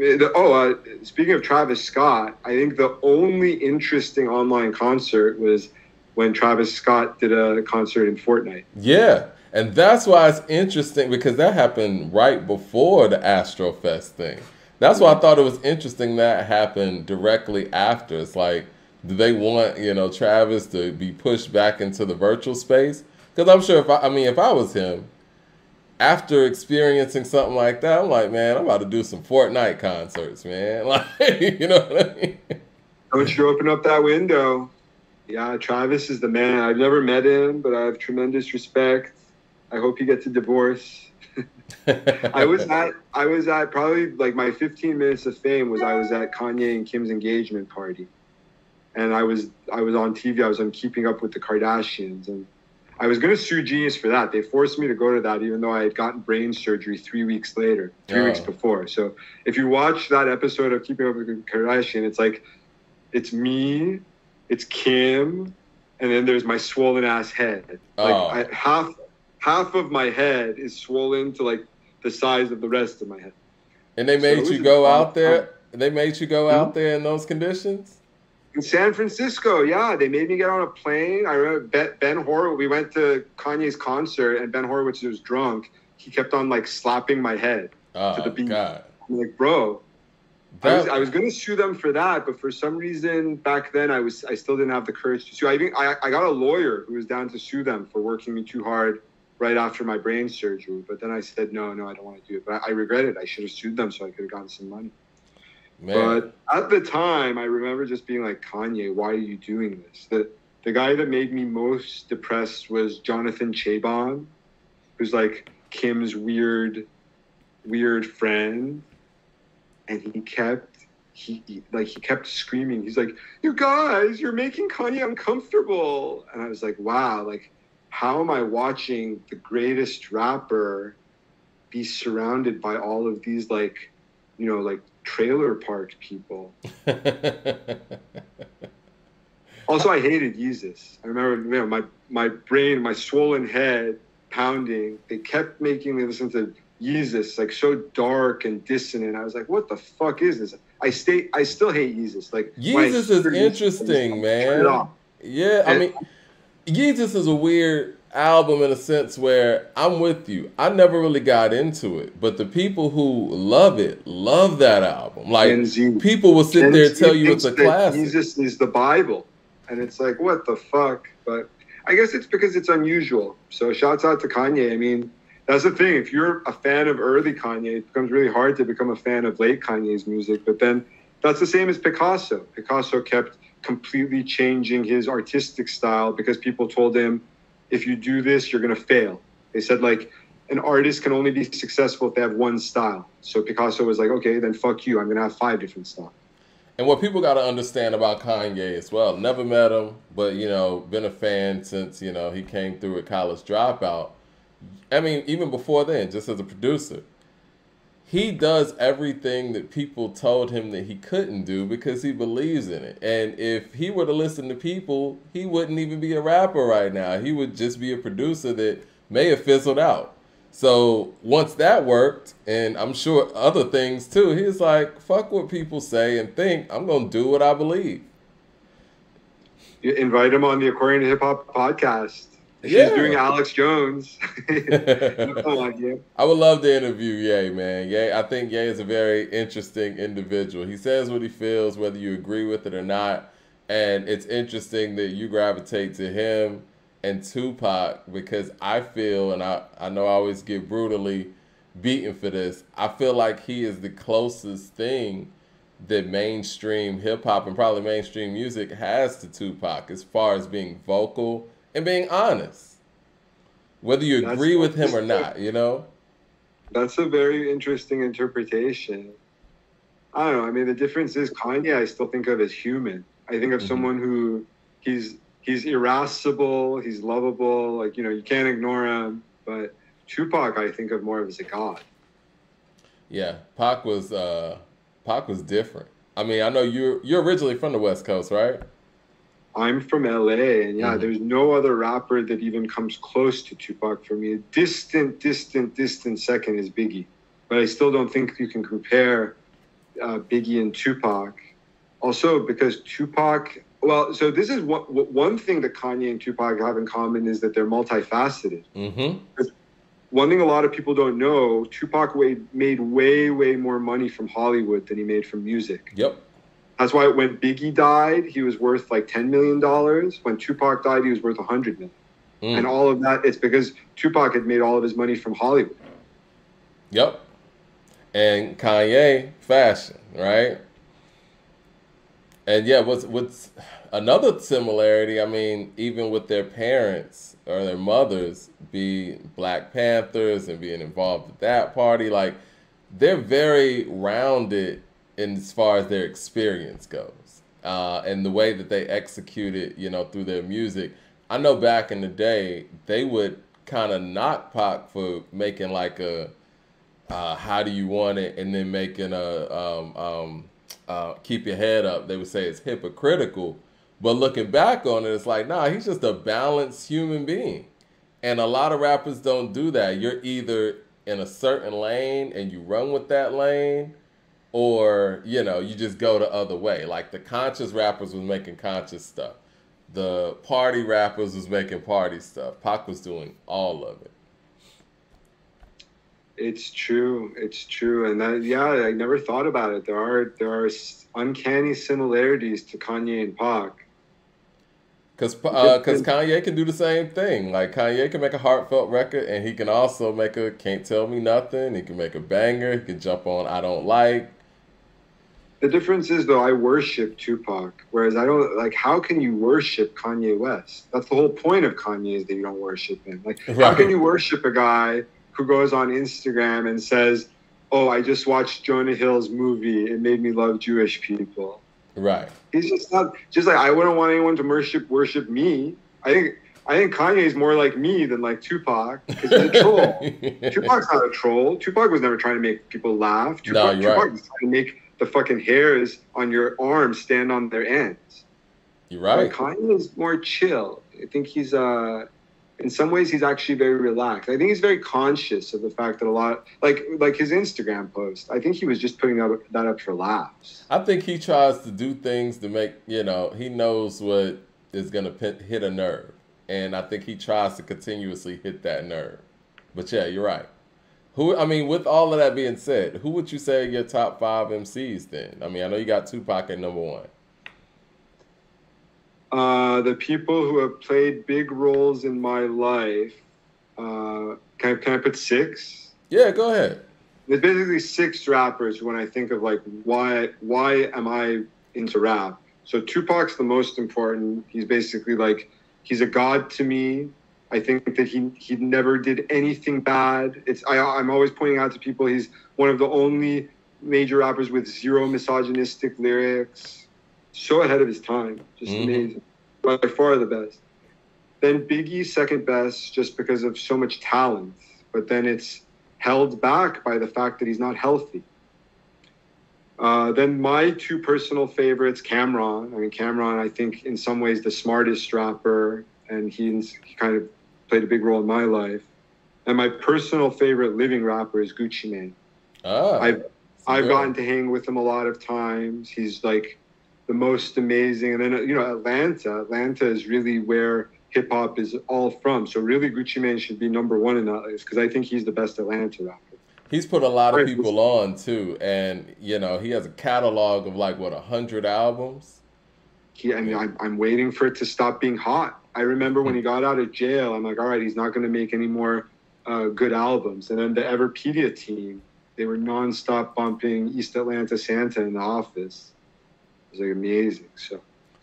speaking of Travis Scott, I think the only interesting online concert was when Travis Scott did a concert in Fortnite. Yeah. And that's why it's interesting, because that happened right before the Astrofest thing. That's why I thought it was interesting that happened directly after. It's like, do they want, you know, Travis to be pushed back into the virtual space? Because I'm sure if I was him, after experiencing something like that, I'm like, man, I'm about to do some Fortnite concerts, man. Like, you know what I mean? Once you open up that window, Yeah, Travis is the man. I've never met him, but I have tremendous respect. I hope he gets a divorce. I was at probably like my 15 minutes of fame was I was at Kanye and Kim's engagement party. And I was on TV, I was on Keeping Up with the Kardashians, and I was going to sue Genius for that. They forced me to go to that, even though I had gotten brain surgery 3 weeks later, 3 weeks before. So if you watch that episode of Keeping Up with the Kardashians, it's like, it's me, it's Kim, and then there's my swollen ass head. Like half of my head is swollen to like the size of the rest of my head. And they made you go out there. They made you go out there in those conditions. In San Francisco, yeah, they made me get on a plane. I remember Ben Horowitz. We went to Kanye's concert, and Ben Horowitz was drunk. He kept on like slapping my head to the beat. God. I'm like, bro, I was going to sue them for that, but for some reason back then I still didn't have the courage to sue. I got a lawyer who was down to sue them for working me too hard right after my brain surgery. But then I said, no, I don't want to do it. But I regret it. I should have sued them so I could have gotten some money. Man. But at the time, I remember just being like, Kanye, why are you doing this? The guy that made me most depressed was Jonathan Chabon, who's like Kim's weird friend. And he kept screaming. He's like, you guys, you're making Kanye uncomfortable. And I was like, wow, like, how am I watching the greatest rapper be surrounded by all of these like, you know, like trailer park people? Also, I hated Yeezus. I remember, you know, my brain, my swollen head pounding. They kept making me listen to Yeezus, like so dark and dissonant. I was like, what the fuck is this? I still hate Yeezus. Like Yeezus is interesting, man. Yeah, I mean, Yeezus is a weird album in a sense where I'm with you. I never really got into it, but the people who love it love that album. Like people will sit there and tell you it's a classic. Yeezus is the Bible, and it's like, what the fuck? But I guess it's because it's unusual. So shouts out to Kanye. I mean, that's the thing. If you're a fan of early Kanye, it becomes really hard to become a fan of late Kanye's music. But then that's the same as Picasso. Picasso kept completely changing his artistic style because people told him, if you do this, you're going to fail. They said, like, an artist can only be successful if they have one style. So Picasso was like, okay, then fuck you. I'm going to have 5 different styles. And what people got to understand about Kanye as well, never met him, but, you know, been a fan since, you know, he came through at College Dropout. I mean, even before then, just as a producer. He does everything that people told him that he couldn't do because he believes in it. And if he were to listen to people, he wouldn't even be a rapper right now. He would just be a producer that may have fizzled out. So once that worked, and I'm sure other things too, he's like, fuck what people say and think. I'm going to do what I believe. You invite him on the According to Hip Hop podcast. She's doing Alex Jones. Come on, yeah. I would love to interview Ye, man. Ye, I think Ye is a very interesting individual. He says what he feels, whether you agree with it or not. And it's interesting that you gravitate to him and Tupac because I feel, and I know I always get brutally beaten for this, I feel like he is the closest thing that mainstream hip-hop and probably mainstream music has to Tupac as far as being vocal and being honest, whether you agree with him or not, you know? That's a very interesting interpretation. I don't know. I mean, the difference is Kanye I still think of as human. I think of someone who he's irascible, he's lovable, like, you know, you can't ignore him. But Tupac I think of more of as a god. Yeah, Pac was different. I mean, I know you're originally from the West Coast, right? I'm from LA, and there's no other rapper that even comes close to Tupac for me. A distant second is Biggie. But I still don't think you can compare Biggie and Tupac. Also, because Tupac, well, so this is one thing that Kanye and Tupac have in common is that they're multifaceted. One thing a lot of people don't know, Tupac made way more money from Hollywood than he made from music. Yep. That's why when Biggie died, he was worth like $10 million. When Tupac died, he was worth $100 million. And all of that, it's because Tupac had made all of his money from Hollywood. Yep. And Kanye, fashion, right? And yeah, what's another similarity? I mean, even with their parents or their mothers be Black Panthers and being involved with that party, like they're very rounded in as far as their experience goes, and the way that they execute it, you know, through their music. I know back in the day they would kind of knock Pac for making like a "How Do You Want It" and then making a "Keep Your Head Up." They would say it's hypocritical, but looking back on it, it's like, nah, he's just a balanced human being. And a lot of rappers don't do that. You're either in a certain lane and you run with that lane, or you know, you just go the other way. Like the conscious rappers was making conscious stuff. The party rappers was making party stuff. Pac was doing all of it. It's true. It's true. And that, yeah, I never thought about it. There are uncanny similarities to Kanye and Pac. Because Kanye can do the same thing. Like Kanye can make a heartfelt record, and he can also make a "Can't Tell Me Nothing." He can make a banger. He can jump on "I Don't Like." The difference is, though, I worship Tupac, whereas I don't, like, how can you worship Kanye West? That's the whole point of Kanye, is that you don't worship him. Like, Right. How can you worship a guy who goes on Instagram and says, "Oh, I just watched Jonah Hill's movie. It made me love Jewish people." Right. He's just not, just like, I wouldn't want anyone to worship me. I think Kanye is more like me than like Tupac, because he's a troll. Tupac's not a troll. Tupac was never trying to make people laugh. No, you're Tupac right. was trying to make the fucking hairs on your arms stand on their ends. You're right. Like, Kanye is more chill. I think he's in some ways he's actually very relaxed. I think he's very conscious of the fact that a lot, like his Instagram post, I think he was just putting that up for laughs. I think he tries to do things to make, you know, he knows what is going to hit a nerve. And I think he tries to continuously hit that nerve. But yeah, you're right. I mean, with all of that being said, who would you say are your top 5 MCs then? I mean, I know you got Tupac at number 1. The people who have played big roles in my life, can I put 6? Yeah, go ahead. There's basically 6 rappers when I think of like, why am I into rap? So Tupac's the most important. He's basically like, he's a god to me. I think that he never did anything bad. I'm always pointing out to people, he's one of the only major rappers with 0 misogynistic lyrics. So ahead of his time, just amazing. By far the best. Then Biggie, second best, just because of so much talent. But then it's held back by the fact that he's not healthy. Then my 2 personal favorites, CamRon. I mean, CamRon, I think in some ways the smartest rapper, and he kind of played a big role in my life. And my personal favorite living rapper is Gucci Mane. I've gotten to hang with him a lot of times. He's like the most amazing. And then, you know, Atlanta is really where hip hop is all from. So really Gucci Mane should be number 1 in that list, because I think he's the best Atlanta rapper. He's put a lot of people on too, and you know, he has a catalog of like 100 albums. I'm waiting for it to stop being hot. I remember when he got out of jail, I'm like, all right, he's not going to make any more good albums. And then the Everpedia team, they were nonstop bumping East Atlanta Santa in the office. It was like amazing. So,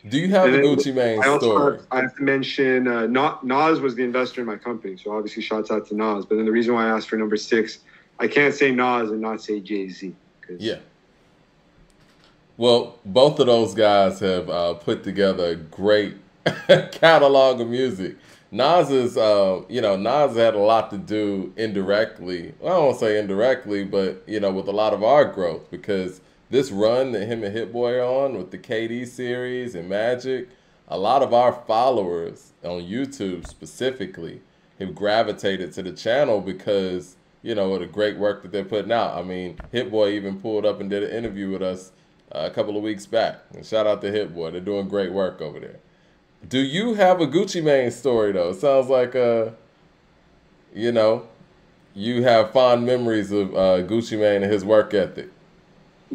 do you have the Gucci Mane story? I have to mention Nas was the investor in my company, so obviously shouts out to Nas. But then the reason why I asked for number 6, I can't say Nas and not say Jay-Z. Yeah. Well, both of those guys have put together a great catalog of music. Nas is, Nas had a lot to do indirectly. Well, I don't want to say indirectly, but, you know, with a lot of our growth, because this run that him and Hit Boy are on with the KD series and Magic, a lot of our followers on YouTube specifically have gravitated to the channel because, you know, of the great work that they're putting out. I mean, Hit Boy even pulled up and did an interview with us a couple of weeks back. And shout out to Hit Boy. They're doing great work over there. Do you have a Gucci Mane story, though? It sounds like, you know, you have fond memories of Gucci Mane and his work ethic.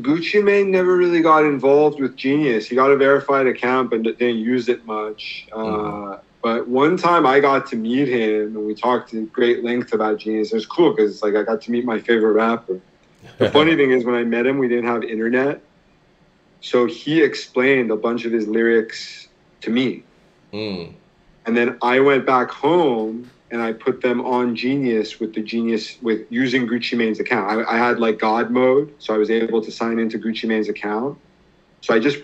Gucci Mane never really got involved with Genius. He got a verified account but didn't use it much. But one time I got to meet him and we talked at great length about Genius. It was cool because like I got to meet my favorite rapper. The funny thing is when I met him, we didn't have internet. So he explained a bunch of his lyrics to me. Mm. And then I went back home and I put them on Genius with using Gucci Mane's account. I had like God mode, so I was able to sign into Gucci Mane's account. So I just,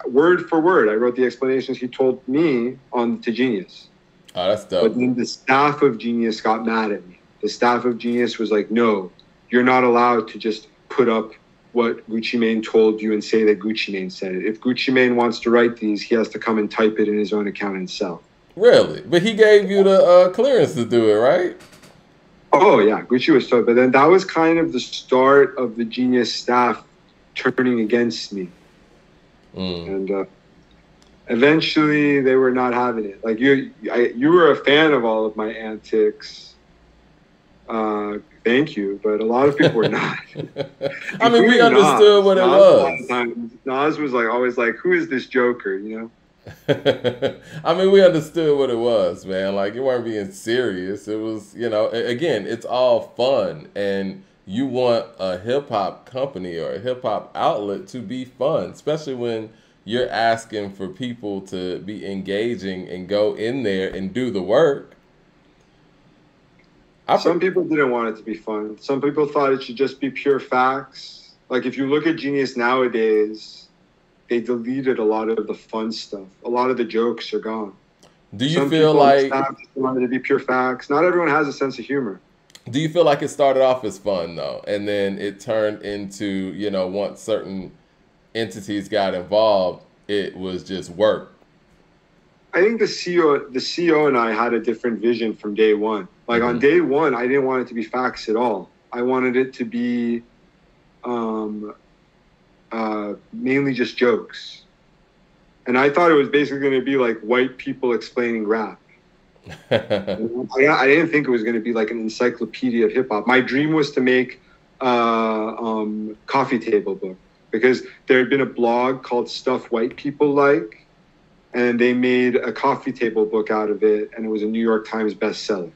word for word, I wrote the explanations he told me to Genius. Oh, that's dope. But then the staff of Genius got mad at me. The staff of Genius was like, no, you're not allowed to just put up what Gucci Mane told you and say that Gucci Mane said it. If Gucci Mane wants to write these, he has to come and type it in his own account himself. Really? But he gave you the clearance to do it, right? Oh, yeah. Gucci was so. But then that was kind of the start of the Genius staff turning against me. And eventually they were not having it. Like you were a fan of all of my antics. Thank you, but a lot of people were not. I mean, we understood what it was. Nas was like always like, "Who is this Joker?" You know. I mean, we understood what it was, man. Like, you weren't being serious. It was, you know, again, it's all fun, and you want a hip hop company or a hip hop outlet to be fun, especially when you're asking for people to be engaging and go in there and do the work. Some people didn't want it to be fun. Some people thought it should just be pure facts. Like if you look at Genius nowadays, they deleted a lot of the fun stuff. A lot of the jokes are gone. Do you feel like wanted to be pure facts? Not everyone has a sense of humor. Do you feel like it started off as fun though, and then it turned into, you know, once certain entities got involved, it was just work? I think the CEO and I had a different vision from day one. Like on day one, I didn't want it to be facts at all. I wanted it to be mainly just jokes. And I thought it was basically going to be like white people explaining rap. I didn't think it was going to be like an encyclopedia of hip hop. My dream was to make a coffee table book, because there had been a blog called Stuff White People Like, and they made a coffee table book out of it, and it was a New York Times bestseller.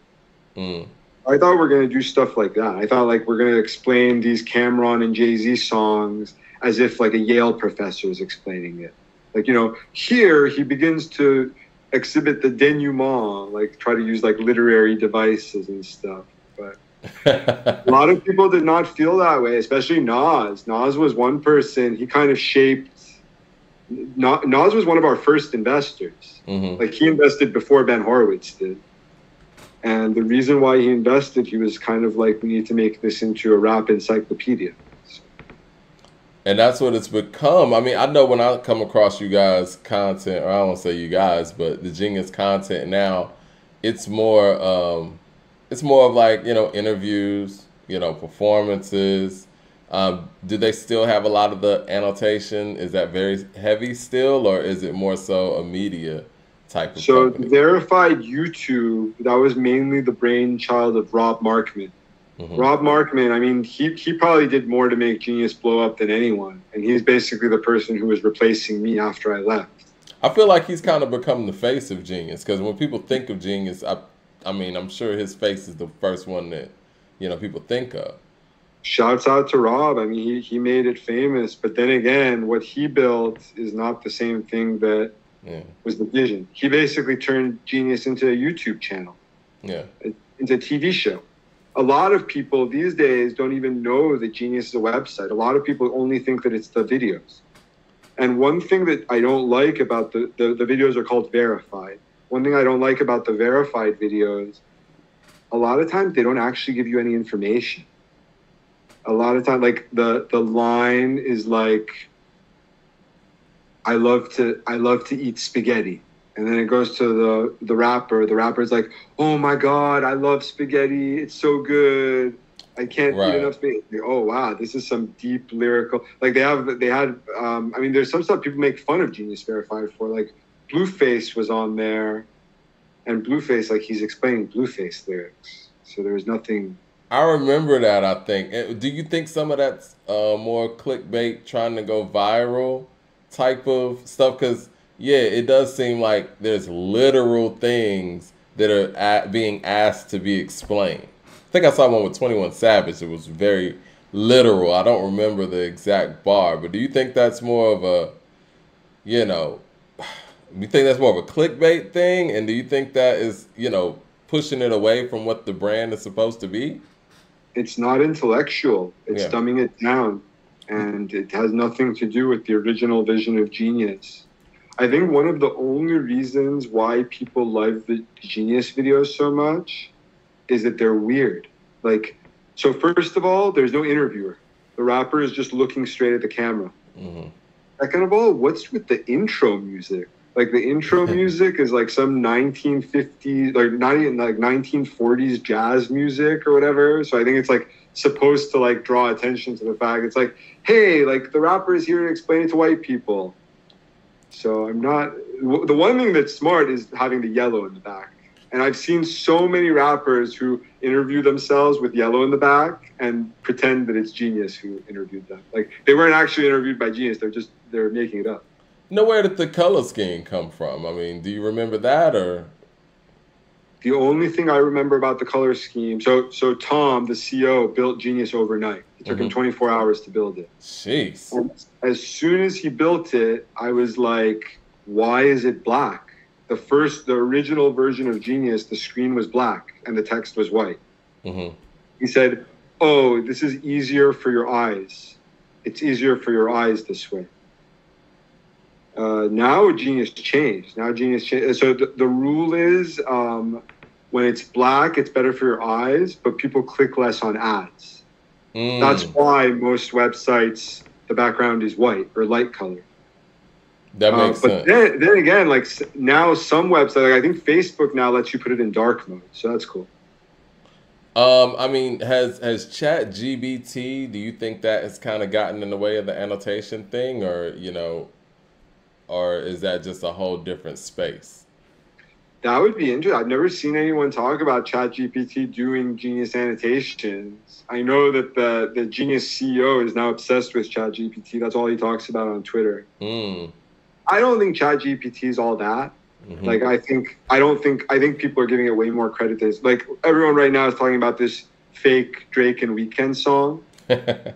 I thought we were going to do stuff like that. I thought like we're going to explain these CamRon and Jay-Z songs as if like a Yale professor is explaining it. Like, you know, here he begins to exhibit the denouement, like try to use like literary devices and stuff. But a lot of people did not feel that way, especially Nas. Nas was one person, he kind of shaped. Nas was one of our first investors. Like he invested before Ben Horowitz did. And the reason why he invested, he was kind of like, we need to make this into a rap encyclopedia. And that's what it's become. I mean, I know when I come across you guys' content, or I don't want to say you guys, but the Genius content now, it's more of like, you know, interviews, you know, performances. Do they still have a lot of the annotation? Is that very heavy still, or is it more so a media type of company? Verified YouTube, that was mainly the brainchild of Rob Markman. Rob Markman, I mean, he probably did more to make Genius blow up than anyone. And he's basically the person who was replacing me after I left. I feel like he's kind of become the face of Genius, because when people think of Genius, I mean, I'm sure his face is the first one that, you know, people think of. Shouts out to Rob. I mean, he made it famous. But then again, what he built is not the same thing that was the vision. He basically turned Genius into a YouTube channel, into a TV show. A lot of people these days don't even know that Genius is a website. A lot of people only think that it's the videos. And one thing that I don't like about the videos are called verified. One thing I don't like about the verified videos, a lot of times they don't actually give you any information. A lot of time, like the line is like, I love to eat spaghetti. And then it goes to the rapper. The rapper's like, oh my God, I love spaghetti. It's so good. I can't eat enough spaghetti. Like, oh wow, this is some deep lyrical. Like I mean, there's some stuff people make fun of Genius Verified for. Like Blueface was on there, and Blueface, like he's explaining Blueface lyrics. So there was nothing. I remember that, I think. Do you think some of that's more clickbait, trying to go viral type of stuff? Because, yeah, it does seem like there's literal things that are being asked to be explained. I think I saw one with 21 Savage. It was very literal. I don't remember the exact bar, but do you think that's more of a, you know, you think that's more of a clickbait thing? And do you think that is, pushing it away from what the brand is supposed to be? It's not intellectual. It's Yeah. dumbing it down, and it has nothing to do with the original vision of Genius. I think one of the only reasons why people love the Genius videos so much is that they're weird. Like, so first of all, there's no interviewer. The rapper is just looking straight at the camera. Hmm. Second of all, what's with the intro music? Like the intro music is like some 1950s, like not even like 1940s jazz music or whatever. So I think it's like supposed to like draw attention to the fact it's like, hey, like the rapper is here to explain it to white people. So I'm not. The one thing that's smart is having the yellow in the back. And I've seen so many rappers who interview themselves with yellow in the back and pretend that it's Genius who interviewed them. Like they weren't actually interviewed by Genius. They're making it up. Where did the color scheme come from? I mean, do you remember that or? The only thing I remember about the color scheme, so Tom, the CEO, built Genius overnight. It took him 24 hours to build it. Jeez. And as soon as he built it, I was like, why is it black? The original version of Genius, the screen was black and the text was white. Mm-hmm. He said, oh, this is easier for your eyes. It's easier for your eyes this way. Now Genius changed. So the rule is when it's black, it's better for your eyes, but people click less on ads. That's why most websites, the background is white or light color. That makes sense. But then again, like now some websites, like I think Facebook now lets you put it in dark mode. So that's cool. I mean, has ChatGPT, do you think that has kind of gotten in the way of the annotation thing or, or is that just a whole different space? That would be interesting. I've never seen anyone talk about ChatGPT doing Genius annotations. I know that the Genius CEO is now obsessed with ChatGPT. That's all he talks about on Twitter. I don't think ChatGPT is all that. Mm-hmm. Like I think people are giving it way more credit than this. Like everyone right now is talking about this fake Drake and Weeknd song. I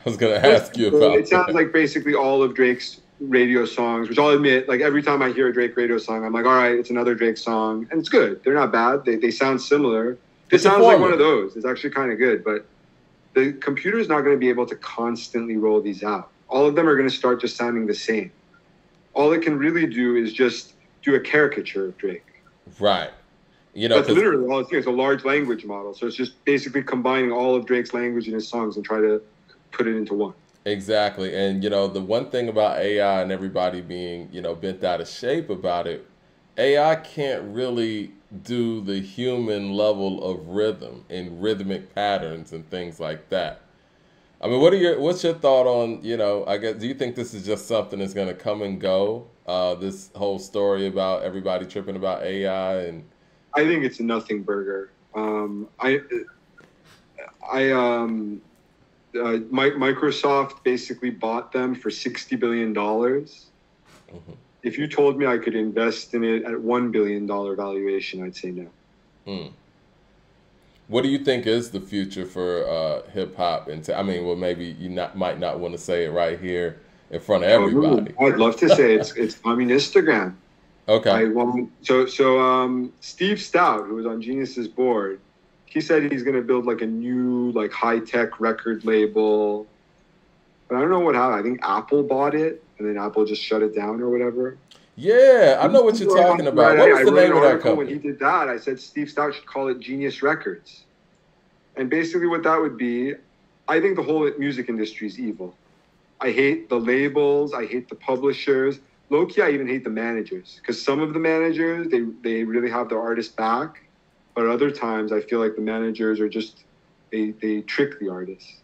was gonna ask you about it. Sounds like basically all of Drake's radio songs, which I'll admit, like every time I hear a Drake radio song, I'm like, all right, it's another Drake song. And it's good. They're not bad. They sound similar. It sounds like one of those. It's actually kind of good, but the computer is not going to be able to constantly roll these out. All of them are going to start just sounding the same. All it can really do is just do a caricature of Drake. Right. That's literally all it's doing. It's a large language model. So it's just basically combining all of Drake's language in his songs and try to put it into one. Exactly. And, the one thing about AI and everybody being, bent out of shape about it, AI can't really do the human level of rhythm and rhythmic patterns and things like that. I mean, what's your thought on, I guess, do you think this is just something that's going to come and go? This whole story about everybody tripping about AI and. I think it's a nothing burger. Microsoft basically bought them for $60 billion. Mm-hmm. If you told me I could invest in it at $1 billion valuation, I'd say no. What do you think is the future for hip hop? And maybe you might not want to say it right here in front of everybody. I'd love to say it's Instagram. Okay. So Steve Stout, who was on Genius's board, he said he's going to build like a new like high-tech record label. But I don't know what happened. I think Apple bought it, and then Apple just shut it down or whatever. Yeah, I know what you're talking about. What was the name of that company? When he did that, I said Steve Stout should call it Genius Records. And basically what that would be, I think the whole music industry is evil. I hate the labels. I hate the publishers. Low-key, I even hate the managers. Because some of the managers, they really have their artists back. But other times, I feel like the managers are just, they trick the artists.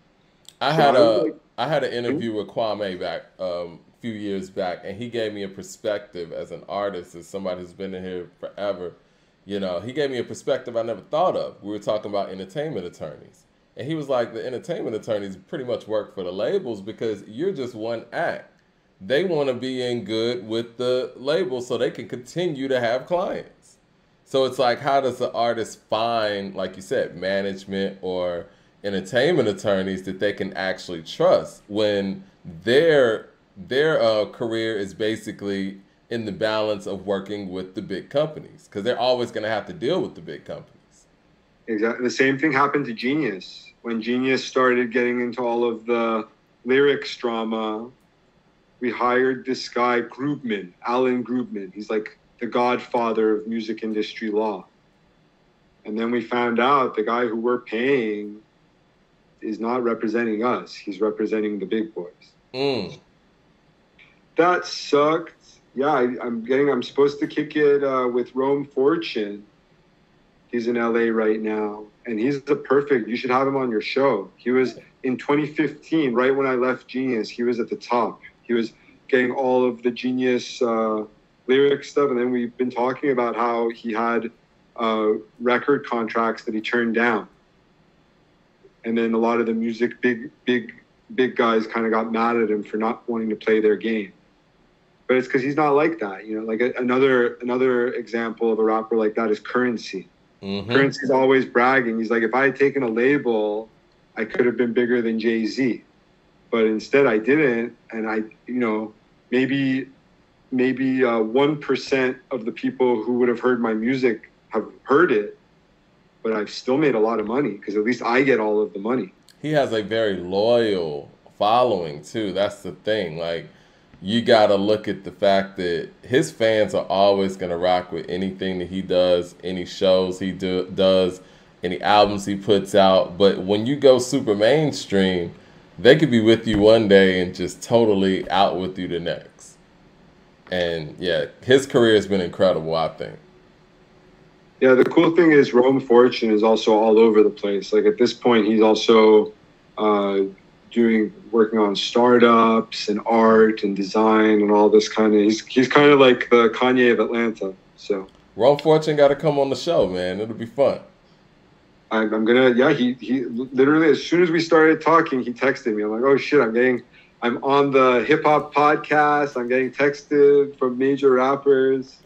I had an interview with Kwame back a few years back, and he gave me a perspective as an artist, as somebody who's been in here forever. He gave me a perspective I never thought of. We were talking about entertainment attorneys. And he was like, the entertainment attorneys pretty much work for the labels because you're just one act. They want to be in good with the label so they can continue to have clients. So it's like, how does the artist find, like you said, management or, entertainment attorneys that they can actually trust when their career is basically in the balance of working with the big companies because they're always going to have to deal with the big companies. Exactly. The same thing happened to Genius. When Genius started getting into all of the lyrics drama, we hired this guy, Grubman, Alan Grubman. He's like the godfather of music industry law. And then we found out the guy who we're paying is not representing us. He's representing the big boys. Mm. That sucked. Yeah, I'm supposed to kick it with Rome Fortune. He's in LA right now. And he's you should have him on your show. He was in 2015, right when I left Genius, he was at the top. He was getting all of the Genius lyric stuff. And then we've been talking about how he had record contracts that he turned down. And then a lot of the music big guys kind of got mad at him for not wanting to play their game. But it's because he's not like that. You know, like another example of a rapper like that is Currency. Mm-hmm. Currency's always bragging. He's like, if I had taken a label, I could have been bigger than Jay-Z. But instead I didn't. And maybe 1% of the people who would have heard my music have heard it, but I've still made a lot of money because at least I get all of the money. He has a very loyal following too. That's the thing. Like, you got to look at the fact that his fans are always going to rock with anything that he does, any shows he does, any albums he puts out. But when you go super mainstream, they could be with you one day and just totally out with you the next. And yeah, his career has been incredible, I think. Yeah, the cool thing is Rome Fortune is also all over the place. Like at this point, he's also working on startups and art and design and all this kind of. He's kind of like the Kanye of Atlanta. So Rome Fortune got to come on the show, man. It'll be fun. I'm gonna. Yeah, he literally as soon as we started talking, he texted me. I'm like, oh shit, I'm on the hip hop podcast. I'm getting texted from major rappers.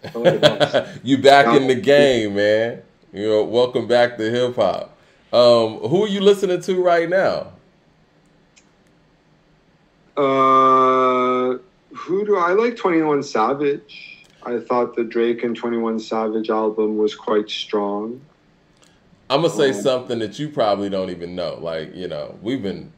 You back in the game, man. You know, welcome back to hip hop. Who are you listening to right now? Who do I like? 21 Savage. I thought the Drake and 21 Savage album was quite strong. I'm gonna say something that you probably don't even know. Like, you know, we've been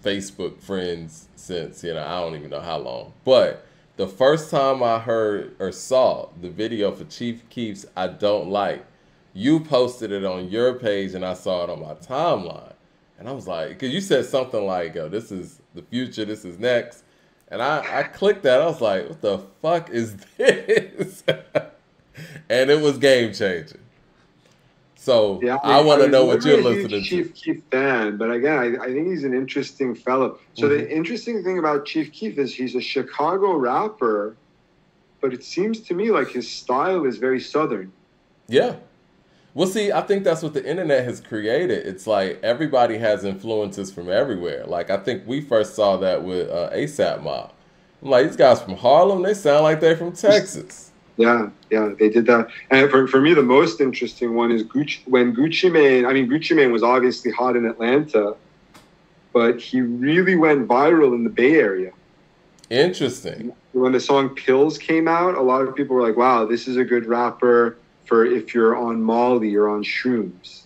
Facebook friends since, I don't even know how long. But the first time I heard or saw the video for Chief Keef's I Don't Like, you posted it on your page and I saw it on my timeline. And I was like, because you said something like, oh, this is the future, this is next. And I clicked that. I was like, what the fuck is this? And it was game changing. So yeah, I want to know what you're listening to. Chief Keef fan, but again, I think he's an interesting fellow. So the interesting thing about Chief Keef is he's a Chicago rapper, but it seems to me like his style is very Southern. Yeah. Well, see, I think that's what the internet has created. It's like everybody has influences from everywhere. Like, I think we first saw that with ASAP Mob. I'm like, these guys from Harlem, they sound like they're from Texas. Yeah, they did that. And for me, the most interesting one is Gucci Mane was obviously hot in Atlanta, but he really went viral in the Bay Area. Interesting. When the song Pills came out, a lot of people were like, wow, this is a good rapper for if you're on Molly or on shrooms.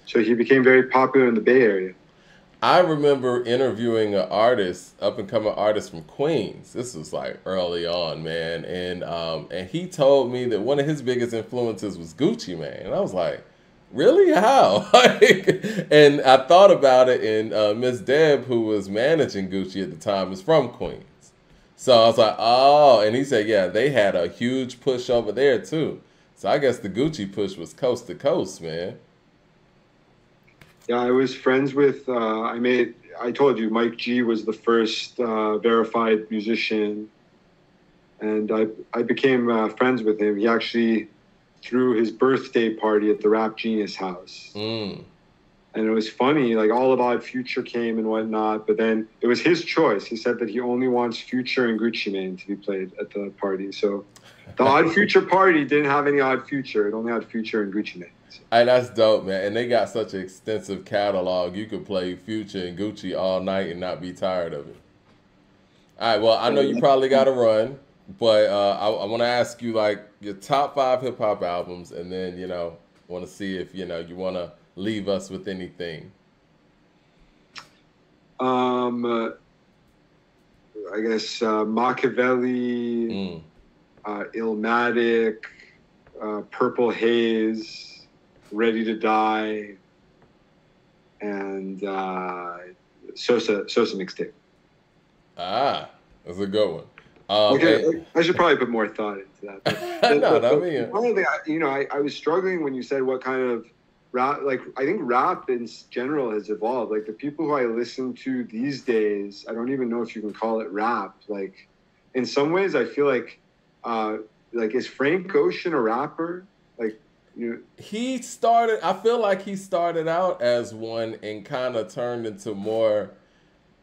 So he became very popular in the Bay Area. I remember interviewing an artist, up-and-coming artist from Queens. This was like early on, man. And he told me that one of his biggest influences was Gucci Mane. And I was like, really? How? And I thought about it, and Miss Deb, who was managing Gucci at the time, was from Queens. So I was like, oh. And he said, yeah, they had a huge push over there, too. So I guess the Gucci push was coast to coast, man. Yeah, I was friends with, I told you, Mike G was the first verified musician. And I became friends with him. He actually threw his birthday party at the Rap Genius house. And And it was funny, like all of Odd Future came and whatnot, but then it was his choice. He said that he only wants Future and Gucci Mane to be played at the party. So the Odd Future party didn't have any Odd Future. It only had Future and Gucci Mane. So. Hey, that's dope, man. And they got such an extensive catalog. You could play Future and Gucci all night and not be tired of it. All right, well, I know you probably got to run, but I want to ask you, like, your top 5 hip-hop albums, and then, you know, want to see if, you know, you want to leave us with anything. I guess Machiavelli, Illmatic, Purple Haze, Ready to Die, and Sosa mixtape. Ah, that's a good one. Okay, I should probably put more thought into that. I was struggling when you said what kind of rap. Like, I think rap in general has evolved. Like, the people who I listen to these days, I don't even know if you can call it rap. Like, in some ways, I feel like is Frank Ocean a rapper? Like, you know, I feel like he started out as one and kind of turned into more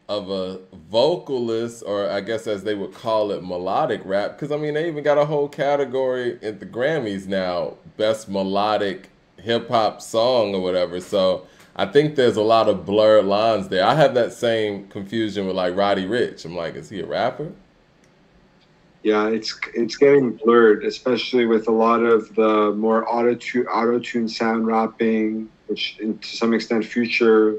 of a vocalist, or I guess as they would call it, melodic rap. Because, I mean, they even got a whole category at the Grammys now, best melodic hip-hop song or whatever. So I think there's a lot of blurred lines there. I have that same confusion with, like, Roddy Ricch. I'm like, is he a rapper? Yeah, it's getting blurred, especially with a lot of the more auto-tune sound rapping, which to some extent Future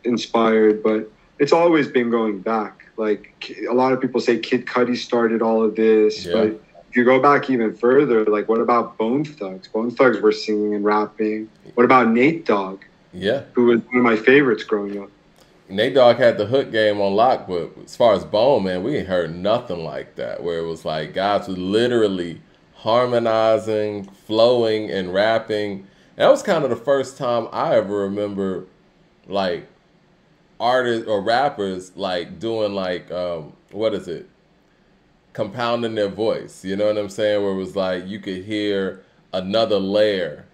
inspired, but it's always been going back. Like, a lot of people say Kid Cudi started all of this, but if you go back even further, like, what about Bone Thugs? Bone Thugs were singing and rapping. What about Nate Dogg? Yeah, who was one of my favorites growing up. Nate Dogg had the hook game on lock, but as far as Bone, man, we ain't heard nothing like that, where it was like guys were literally harmonizing, flowing, and rapping. That was kind of the first time I ever remember, like, artists or rappers, like, doing, like, compounding their voice. You know what I'm saying? Where it was like you could hear another layer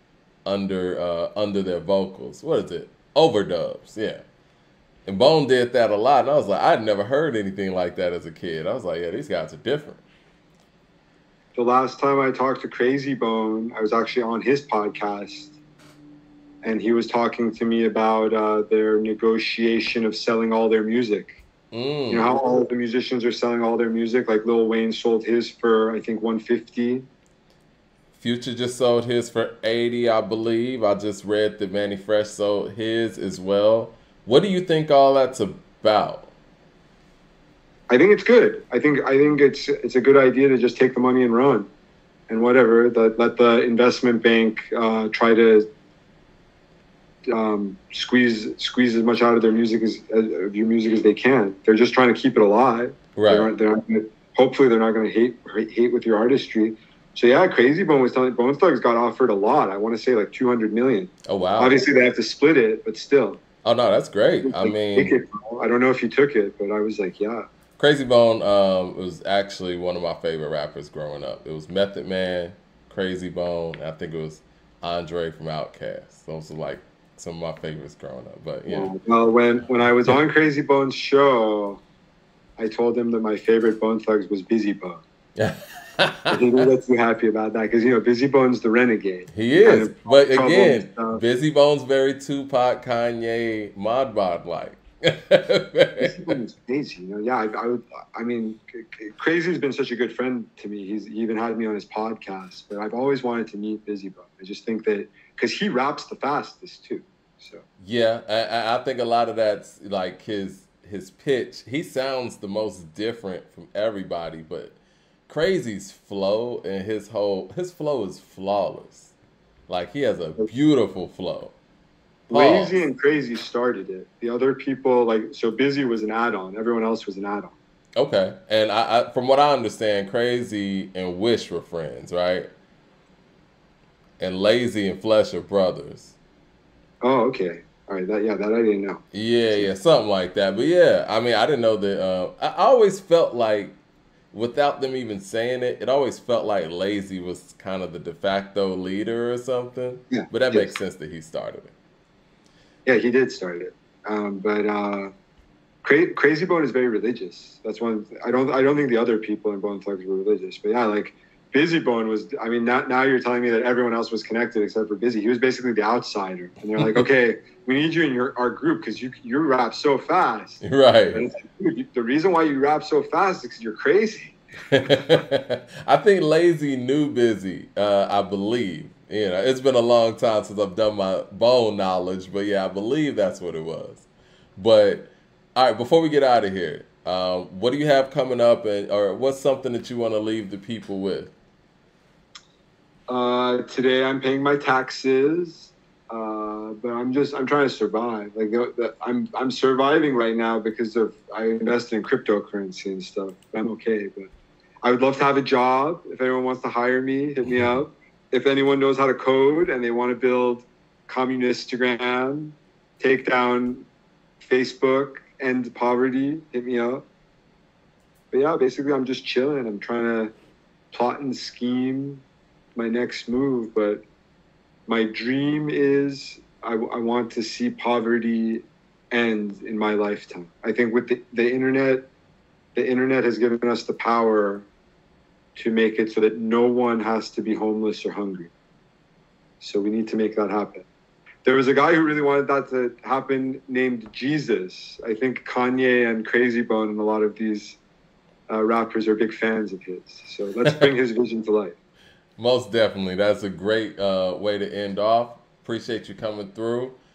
under their vocals. What is it? Overdubs, yeah. And Bone did that a lot, and I was like, I'd never heard anything like that as a kid. I was like, yeah, these guys are different. The last time I talked to Crazy Bone, I was actually on his podcast, and he was talking to me about their negotiation of selling all their music. You know how all of the musicians are selling all their music? Like, Lil Wayne sold his for, I think, $150. Future just sold his for $80, I believe. I just read that Manny Fresh sold his as well. What do you think all that's about? I think it's good. I think it's a good idea to just take the money and run, and whatever. Let the investment bank try to squeeze as much out of their music as they can. They're just trying to keep it alive. Right. Hopefully they're not going to hate with your artistry. So yeah, Crazy Bone was telling Bone Thugs got offered a lot. I want to say like $200 million. Oh wow. Obviously they have to split it, but still. Oh no, that's great. I mean, I don't know if he took it, but I was like, yeah. Crazy Bone was actually one of my favorite rappers growing up. It was Method Man, Crazy Bone. I think it was Andre from Outkast. Those are like some of my favorites growing up. But yeah. Well, when I was on Crazy Bone's show, I told him that my favorite Bone Thugs was Busy Bone. I think we got too happy about that because, you know, Busy Bone's the renegade. He is. But again, Busy Bone's very Tupac, Kanye, Mahbod like. Busy Bone's crazy. You know, yeah, I mean, Crazy's been such a good friend to me. He even had me on his podcast, but I've always wanted to meet Busy Bone. I just think that because he raps the fastest too. So yeah, I think a lot of that's like his pitch. He sounds the most different from everybody, but Crazy's flow and his flow is flawless. Like, he has a beautiful flow. Lazy and Crazy started it. The other people, like, so Busy was an add-on. Everyone else was an add-on. Okay. And I from what I understand, Crazy and Wish were friends, right? And Lazy and Flesh are brothers. Oh, okay. All right. That I didn't know. Yeah, something like that. But yeah, I mean, I didn't know that. I always felt like, without them even saying it, it always felt like Lazy was kind of the de facto leader or something. Yeah. But that makes sense that he started it. Yeah, he did start it. But Crazy Bone is very religious. That's one. I don't think the other people in Bone Thugs were religious. But yeah, like Busy Bone was. I mean, now you're telling me that everyone else was connected except for Busy. He was basically the outsider. And they're like, okay, we need you in our group because you rap so fast. Right. And it's like, the reason why you rap so fast is because you're crazy. I think Lazy knew Busy, I believe. You know, it's been a long time since I've done my Bone knowledge, but yeah, I believe that's what it was. But all right, before we get out of here, what do you have coming up, or what's something that you want to leave the people with? Today I'm paying my taxes, but I'm trying to survive. Like I'm surviving right now because of I invest in cryptocurrency and stuff. I'm okay, but I would love to have a job. If anyone wants to hire me, hit me up. If anyone knows how to code and they want to build communist Instagram, take down Facebook, end poverty, hit me up. But yeah, basically I'm just chilling. I'm trying to plot and scheme my next move, but my dream is I want to see poverty end in my lifetime. I think with the internet has given us the power to make it so that no one has to be homeless or hungry. So we need to make that happen. There was a guy who really wanted that to happen named Jesus. I think Kanye and Crazy Bone and a lot of these rappers are big fans of his. So let's bring his vision to life. Most definitely. That's a great way to end off. Appreciate you coming through.